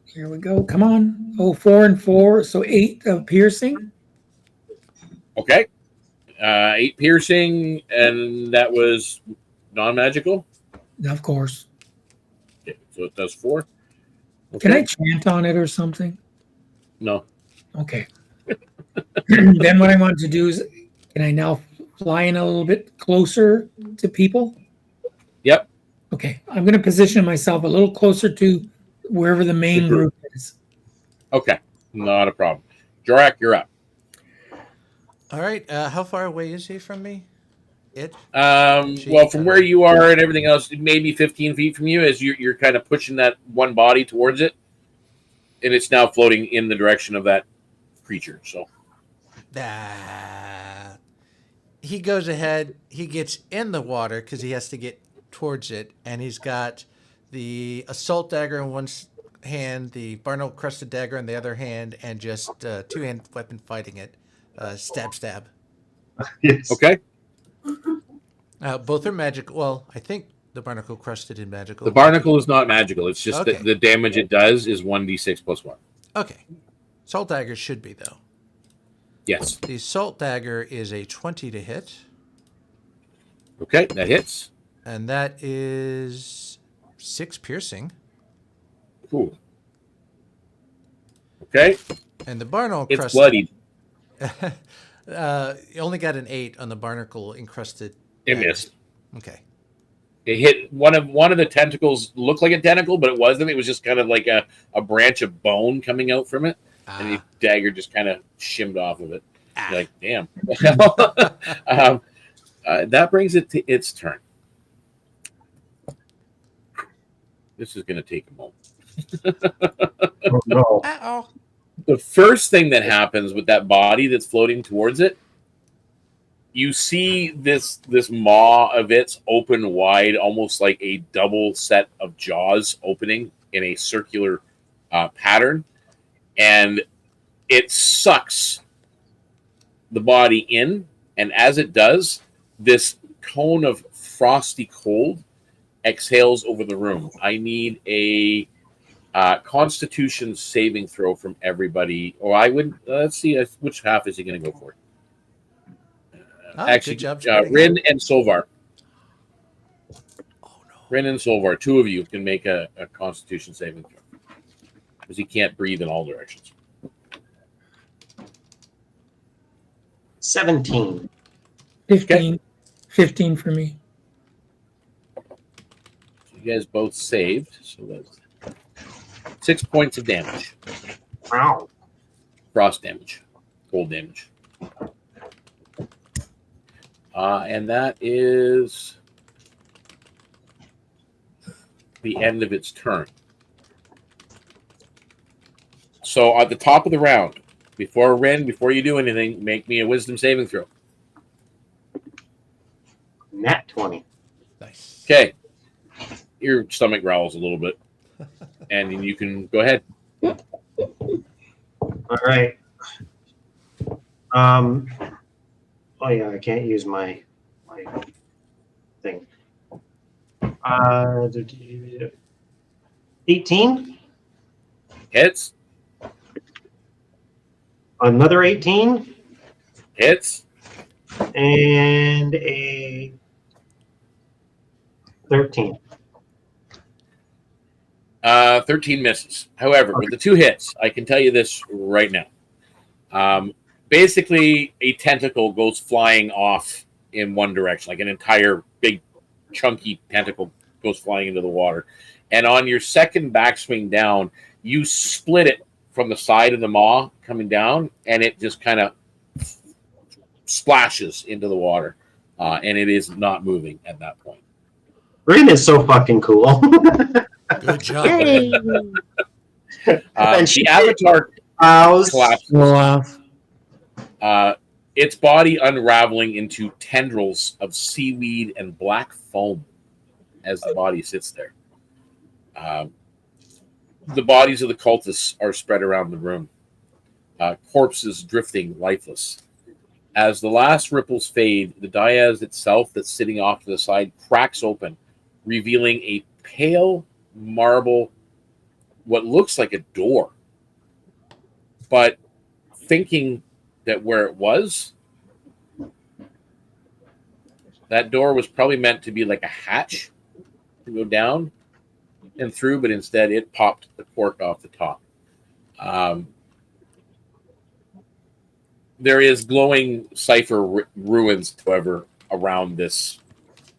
Speaker 2: Here we go. Come on. Oh, 4 and 4. So 8 of piercing.
Speaker 1: Okay. 8 piercing, and that was non-magical?
Speaker 2: Of course.
Speaker 1: Okay, so it does 4. Okay.
Speaker 2: Can I chant on it or something?
Speaker 1: No.
Speaker 2: Okay. Then what I want to do is, can I now fly in a little bit closer to people?
Speaker 1: Yep.
Speaker 2: Okay. I'm going to position myself a little closer to wherever the main group is.
Speaker 1: Okay. Not a problem. Jorrack, you're up.
Speaker 9: All right. How far away is he from me?
Speaker 1: Well, from where you are and everything else, maybe 15 feet from you, as you're kind of pushing that one body towards it, and it's now floating in the direction of that creature. So,
Speaker 9: he goes ahead. He gets in the water because he has to get towards it, and he's got the assault dagger in one hand, the barnacle crusted dagger in the other hand, and just two-hand weapon fighting it. Stab.
Speaker 8: Yes.
Speaker 1: Okay.
Speaker 9: Both are magical. Well, I think the barnacle crusted is magical.
Speaker 1: The barnacle is not magical. It's just
Speaker 9: Okay.
Speaker 1: that the damage it does is 1d6 plus 1.
Speaker 9: Okay. Assault dagger should be, though.
Speaker 1: Yes.
Speaker 9: The assault dagger is a 20 to hit.
Speaker 1: Okay, that hits.
Speaker 9: And that is 6 piercing.
Speaker 1: Cool. Okay.
Speaker 9: And the barnacle
Speaker 1: It's
Speaker 9: crusted.
Speaker 1: bloodied.
Speaker 9: You only got an 8 on the barnacle encrusted.
Speaker 1: It
Speaker 9: dagger.
Speaker 1: missed.
Speaker 9: Okay.
Speaker 1: It hit one of the tentacles. Looked like a tentacle, but it wasn't. It was just kind of like a branch of bone coming out from it, and the dagger just kind of shimmed off of it. You're like, damn. That brings it to its turn. This is going to take a moment.
Speaker 8: Oh, no.
Speaker 9: Uh-oh.
Speaker 1: The first thing that happens with that body that's floating towards it, you see this maw of its open wide, almost like a double set of jaws opening in a circular pattern, and it sucks the body in, and as it does, this cone of frosty cold exhales over the room. I need a Constitution saving throw from everybody. Or I would let's see which half is he going to go for? Actually,
Speaker 9: good job.
Speaker 1: Rynn and Solvarr. Oh no, Rynn and Solvarr. Two of you can make a Constitution saving throw because he can't breathe in all directions.
Speaker 8: 17.
Speaker 2: 15. 15 for me.
Speaker 1: You guys both saved, so that's 6 points of damage.
Speaker 8: Wow.
Speaker 1: Frost damage, cold damage. And that is the end of its turn. So at the top of the round, before you do anything, make me a wisdom saving throw.
Speaker 8: Nat 20.
Speaker 9: Nice.
Speaker 1: Okay. Your stomach growls a little bit. And then you can go ahead.
Speaker 8: All right. Oh yeah, I can't use my thing. 18.
Speaker 1: Hits.
Speaker 8: Another 18.
Speaker 1: Hits.
Speaker 8: And a 13.
Speaker 1: 13 misses. However, with the 2 hits, I can tell you this right now. Basically, a tentacle goes flying off in one direction, like an entire big, chunky tentacle goes flying into the water. And on your second backswing down, you split it from the side of the maw coming down, and it just kind of splashes into the water. And it is not moving at that point.
Speaker 8: Rynn is so fucking cool.
Speaker 9: Good job.
Speaker 7: Hey.
Speaker 8: And she
Speaker 1: the avatar collapses. Its body unraveling into tendrils of seaweed and black foam as the body sits there. The bodies of the cultists are spread around the room. Corpses drifting lifeless. As the last ripples fade, the dais itself that's sitting off to the side cracks open, revealing a pale marble, what looks like a door. But thinking that where it was, that door was probably meant to be like a hatch to go down and through, but instead it popped the cork off the top. There is glowing cipher ruins, however, around this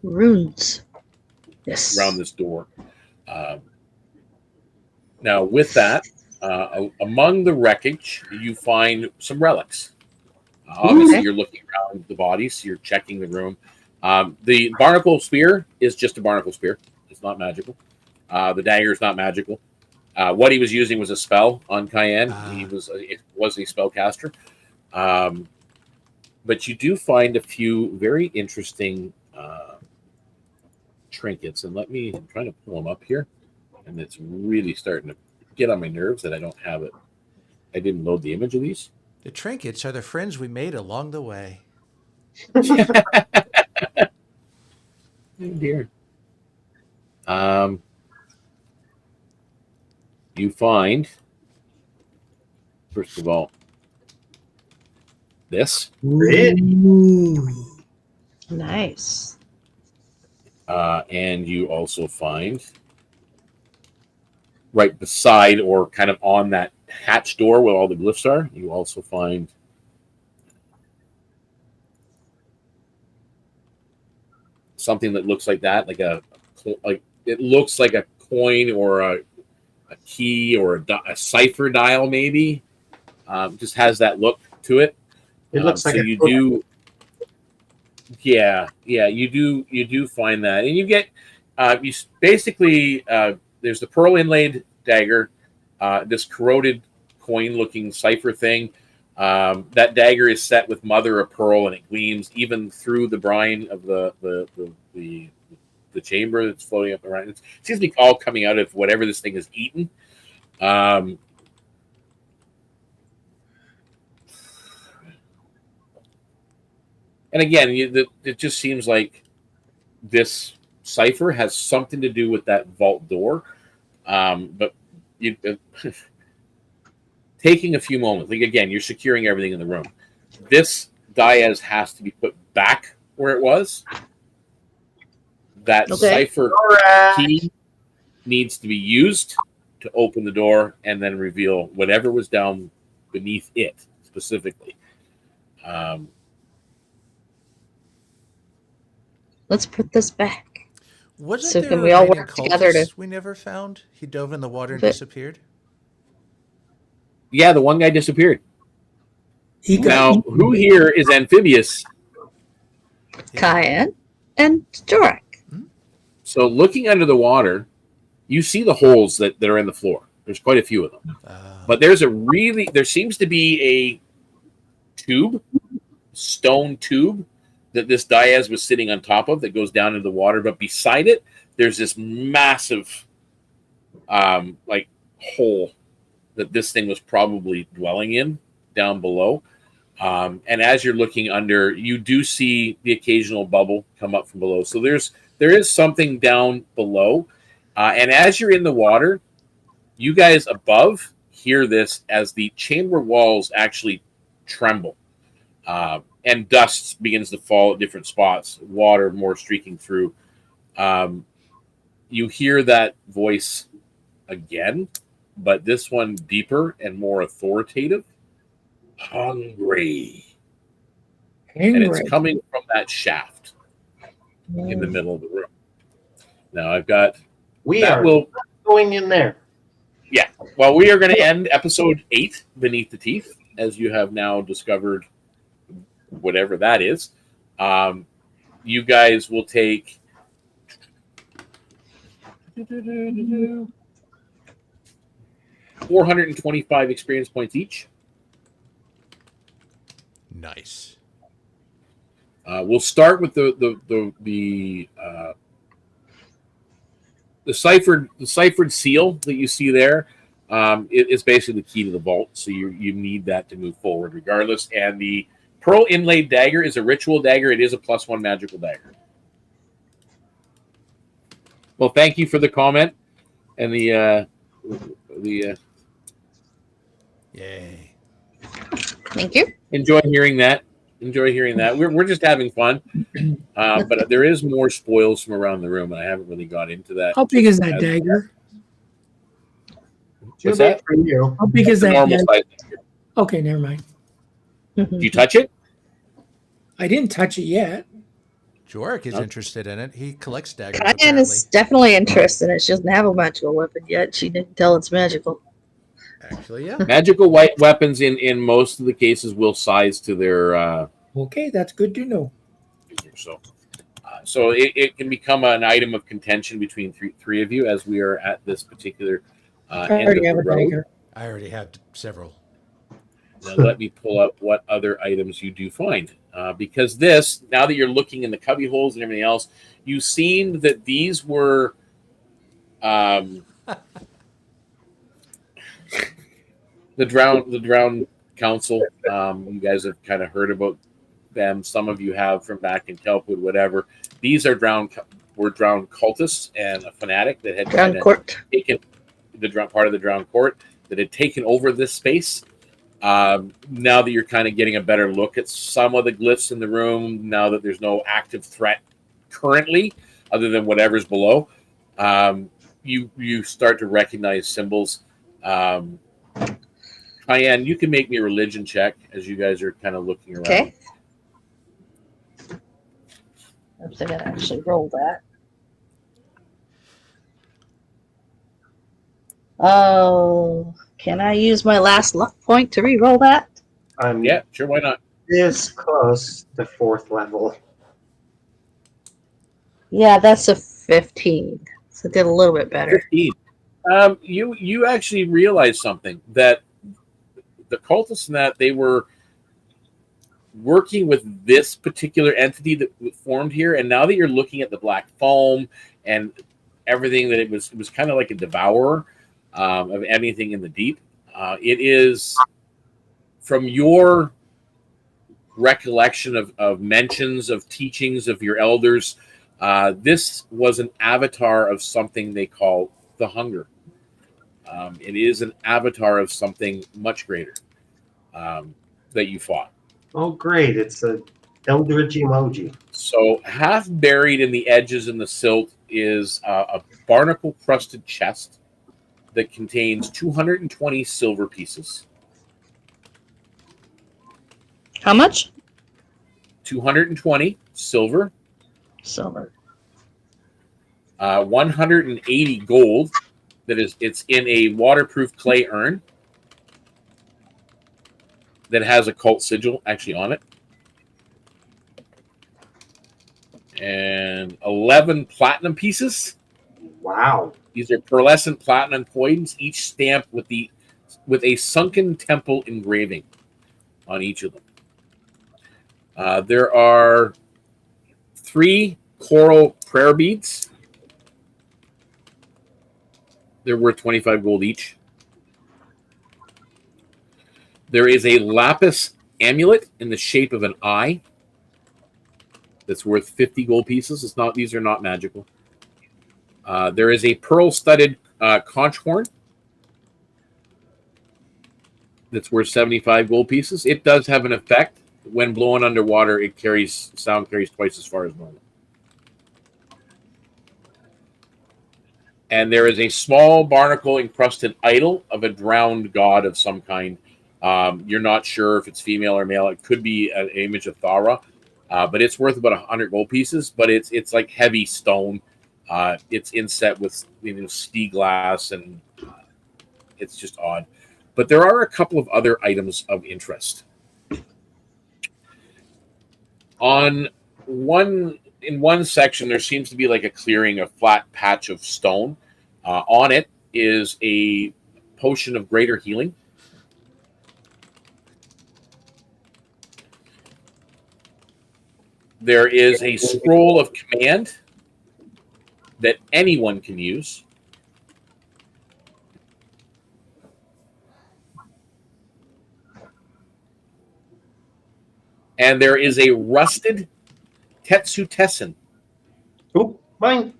Speaker 7: Runes. Yes.
Speaker 1: around this door. Now, with that, among the wreckage, you find some relics. Obviously,
Speaker 7: Okay.
Speaker 1: you're looking around the bodies. You're checking the room. The barnacle spear is just a barnacle spear. It's not magical. The dagger is not magical. What he was using was a spell on Kian. He was a spellcaster. But you do find a few very interesting trinkets. And I'm trying to pull them up here. And it's really starting to get on my nerves that I don't have it. I didn't load the image of these.
Speaker 9: The trinkets are the friends we made along the way.
Speaker 1: Oh dear. You find, first of all, this.
Speaker 7: Nice.
Speaker 1: And you also find right beside or kind of on that hatch door where all the glyphs are, you also find something that looks like that, like it looks like a coin or a key or a cipher dial, maybe. Just has that look to it.
Speaker 8: It looks like
Speaker 1: so
Speaker 8: a
Speaker 1: you do. Yeah, you do find that, and you get you basically there's the pearl inlaid dagger, this corroded coin-looking cipher thing. That dagger is set with mother of pearl, and it gleams even through the brine of the chamber that's floating up around. It seems to be all coming out of whatever this thing has eaten. And again, it just seems like this cipher has something to do with that vault door. But you taking a few moments, like again, you're securing everything in the room. This dais has to be put back where it was. That cipher key needs to be used to open the door and then reveal whatever was down beneath it specifically.
Speaker 7: Let's put this back.
Speaker 9: Wasn't
Speaker 7: So
Speaker 9: there
Speaker 7: can
Speaker 9: a
Speaker 7: we all
Speaker 9: remaining
Speaker 7: work together to-
Speaker 9: cultist we never found? He dove in the water and
Speaker 7: But-
Speaker 9: disappeared.
Speaker 1: Yeah, the one guy disappeared.
Speaker 2: He got
Speaker 1: Now,
Speaker 2: eaten.
Speaker 1: who here is amphibious?
Speaker 7: Kian and Jorrack.
Speaker 1: So looking under the water, you see the holes that are in the floor. There's quite a few of them. But there seems to be a stone tube that this dais was sitting on top of that goes down into the water. But beside it, there's this massive hole that this thing was probably dwelling in down below. And as you're looking under, you do see the occasional bubble come up from below. So there is something down below. And as you're in the water, you guys above hear this as the chamber walls actually tremble. And dust begins to fall at different spots, water more streaking through. You hear that voice again, but this one deeper and more authoritative. Hungry. And it's coming from that shaft in the middle of the room. Now I've got...
Speaker 8: We are not going in there.
Speaker 1: Yeah. Well, we are going to end episode 8, Beneath the Teeth, as you have now discovered whatever that is. You guys will take 425 experience points each.
Speaker 9: Nice.
Speaker 1: We'll start with the ciphered seal that you see there. It is basically the key to the vault, so you need that to move forward regardless. And the Pearl inlaid dagger is a ritual dagger. It is a +1 magical dagger. Well, thank you for the comment and the
Speaker 9: Yay.
Speaker 7: Thank you.
Speaker 1: enjoy hearing that. Enjoy hearing that. We're just having fun, but there is more spoils from around the room, and I haven't really got into that.
Speaker 2: How big is that dagger?
Speaker 8: Too
Speaker 1: What's
Speaker 8: big
Speaker 1: that?
Speaker 8: for you.
Speaker 2: How big is
Speaker 1: The
Speaker 2: that
Speaker 1: normal
Speaker 2: dagger?
Speaker 1: size dagger.
Speaker 2: Okay, never mind.
Speaker 1: Do you touch it?
Speaker 2: I didn't touch it yet.
Speaker 9: Jorrack is
Speaker 1: Okay.
Speaker 9: interested in it. He collects daggers.
Speaker 7: Kian
Speaker 9: Apparently.
Speaker 7: is definitely interested in it. She doesn't have a magical weapon yet. She didn't tell it's magical.
Speaker 9: Actually, yeah.
Speaker 1: Magical white weapons in most of the cases will size to their
Speaker 2: Okay, that's good to know.
Speaker 1: so it can become an item of contention between three of you as we are at this particular
Speaker 2: I
Speaker 1: end of
Speaker 2: already
Speaker 1: the
Speaker 2: have a
Speaker 1: road.
Speaker 2: dagger.
Speaker 9: I already have several.
Speaker 1: Now let me pull up what other items you do find, because this, now that you're looking in the cubby holes and everything else, you've seen that these were the drowned council. You guys have kind of heard about them. Some of you have from back in Telpwood, whatever. These are drowned cultists and a fanatic that had
Speaker 7: Drowned court.
Speaker 1: taken the part of the drowned court that had taken over this space. Now that you're kind of getting a better look at some of the glyphs in the room, now that there's no active threat currently, other than whatever's below, you start to recognize symbols. Kian, you can make me a religion check as you guys are kind of looking around.
Speaker 7: Okay. I'm going to actually roll that. Oh, can I use my last luck point to re-roll that?
Speaker 1: Yeah, sure, why not?
Speaker 8: This close to 4th level.
Speaker 7: Yeah, that's a 15. So I did a little bit better.
Speaker 1: 15. You actually realize something, that the cultists in that they were working with this particular entity that formed here, and now that you're looking at the black foam and everything, that it was kind of like a devourer of anything in the deep. It is, from your recollection of mentions of teachings of your elders, this was an avatar of something they call the hunger. It is an avatar of something much greater that you fought.
Speaker 8: Oh, great. It's a Eldritch emoji.
Speaker 1: So half buried in the edges in the silt is a barnacle-crusted chest that contains 220 silver pieces.
Speaker 7: How much?
Speaker 1: 220 silver.
Speaker 7: Silver.
Speaker 1: 180 gold. It's in a waterproof clay urn that has a cult sigil actually on it. And 11 platinum pieces.
Speaker 8: Wow.
Speaker 1: These are pearlescent platinum coins, each stamped with a sunken temple engraving on each of them. There are 3 coral prayer beads. They're worth 25 gold each. There is a lapis amulet in the shape of an eye that's worth 50 gold pieces. These are not magical. There is a pearl-studded conch horn that's worth 75 gold pieces. It does have an effect. When blown underwater, sound carries twice as far as normal. And there is a small barnacle-encrusted idol of a drowned god of some kind. You're not sure if it's female or male. It could be an image of Thara, but it's worth about 100 gold pieces. But it's like heavy stone. It's inset with sea glass, and it's just odd. But there are a couple of other items of interest. In one section, there seems to be like a clearing, a flat patch of stone. On it is a potion of greater healing. There is a scroll of command that anyone can use. And there is a rusted Tetsutesen
Speaker 8: Oh, mine.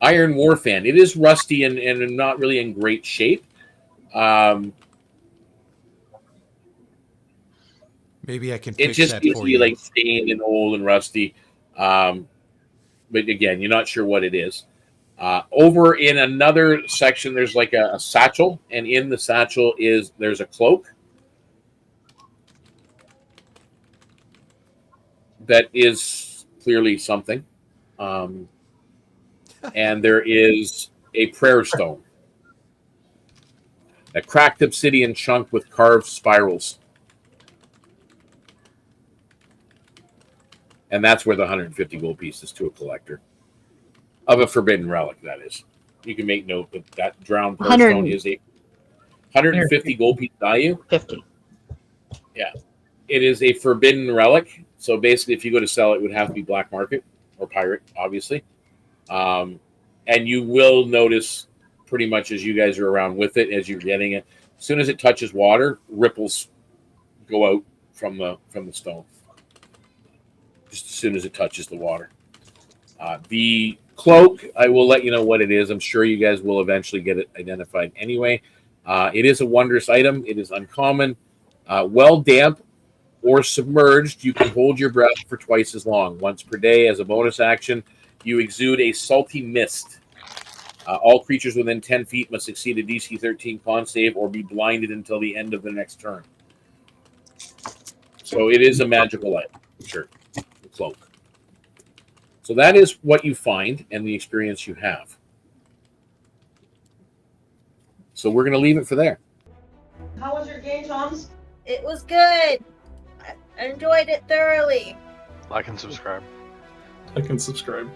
Speaker 1: iron war fan. It is rusty and not really in great shape.
Speaker 9: Maybe I can
Speaker 1: It
Speaker 9: fix
Speaker 1: just
Speaker 9: that
Speaker 1: seems
Speaker 9: for
Speaker 1: to be
Speaker 9: you.
Speaker 1: like stained and old and rusty. But again, you're not sure what it is. Over in another section, there's like a satchel, and in the satchel there's a cloak that is clearly something. And there is a prayer stone, a cracked obsidian chunk with carved spirals. And that's worth 150 gold pieces to a collector of a forbidden relic, that is. You can make note that that drowned prayer stone is a 150 gold piece value.
Speaker 7: 50.
Speaker 1: Yeah. It is a forbidden relic. So basically, if you go to sell it, it would have to be black market or pirate, obviously. And you will notice pretty much as you guys are around with it, as you're getting it, as soon as it touches water, ripples go out from the stone. Just as soon as it touches the water. The cloak, I will let you know what it is. I'm sure you guys will eventually get it identified anyway. It is a wondrous item. It is uncommon. Well damp or submerged, you can hold your breath for twice as long. Once per day as a bonus action, you exude a salty mist. All creatures within 10 feet must succeed a DC 13 con save or be blinded until the end of the next turn. So it is a magical item. Sure. Cloak. So that is what you find and the experience you have. So we're going to leave it for there.
Speaker 4: How was your game, Toms?
Speaker 11: It was good. I enjoyed it thoroughly.
Speaker 12: Like and subscribe.
Speaker 13: Like and subscribe.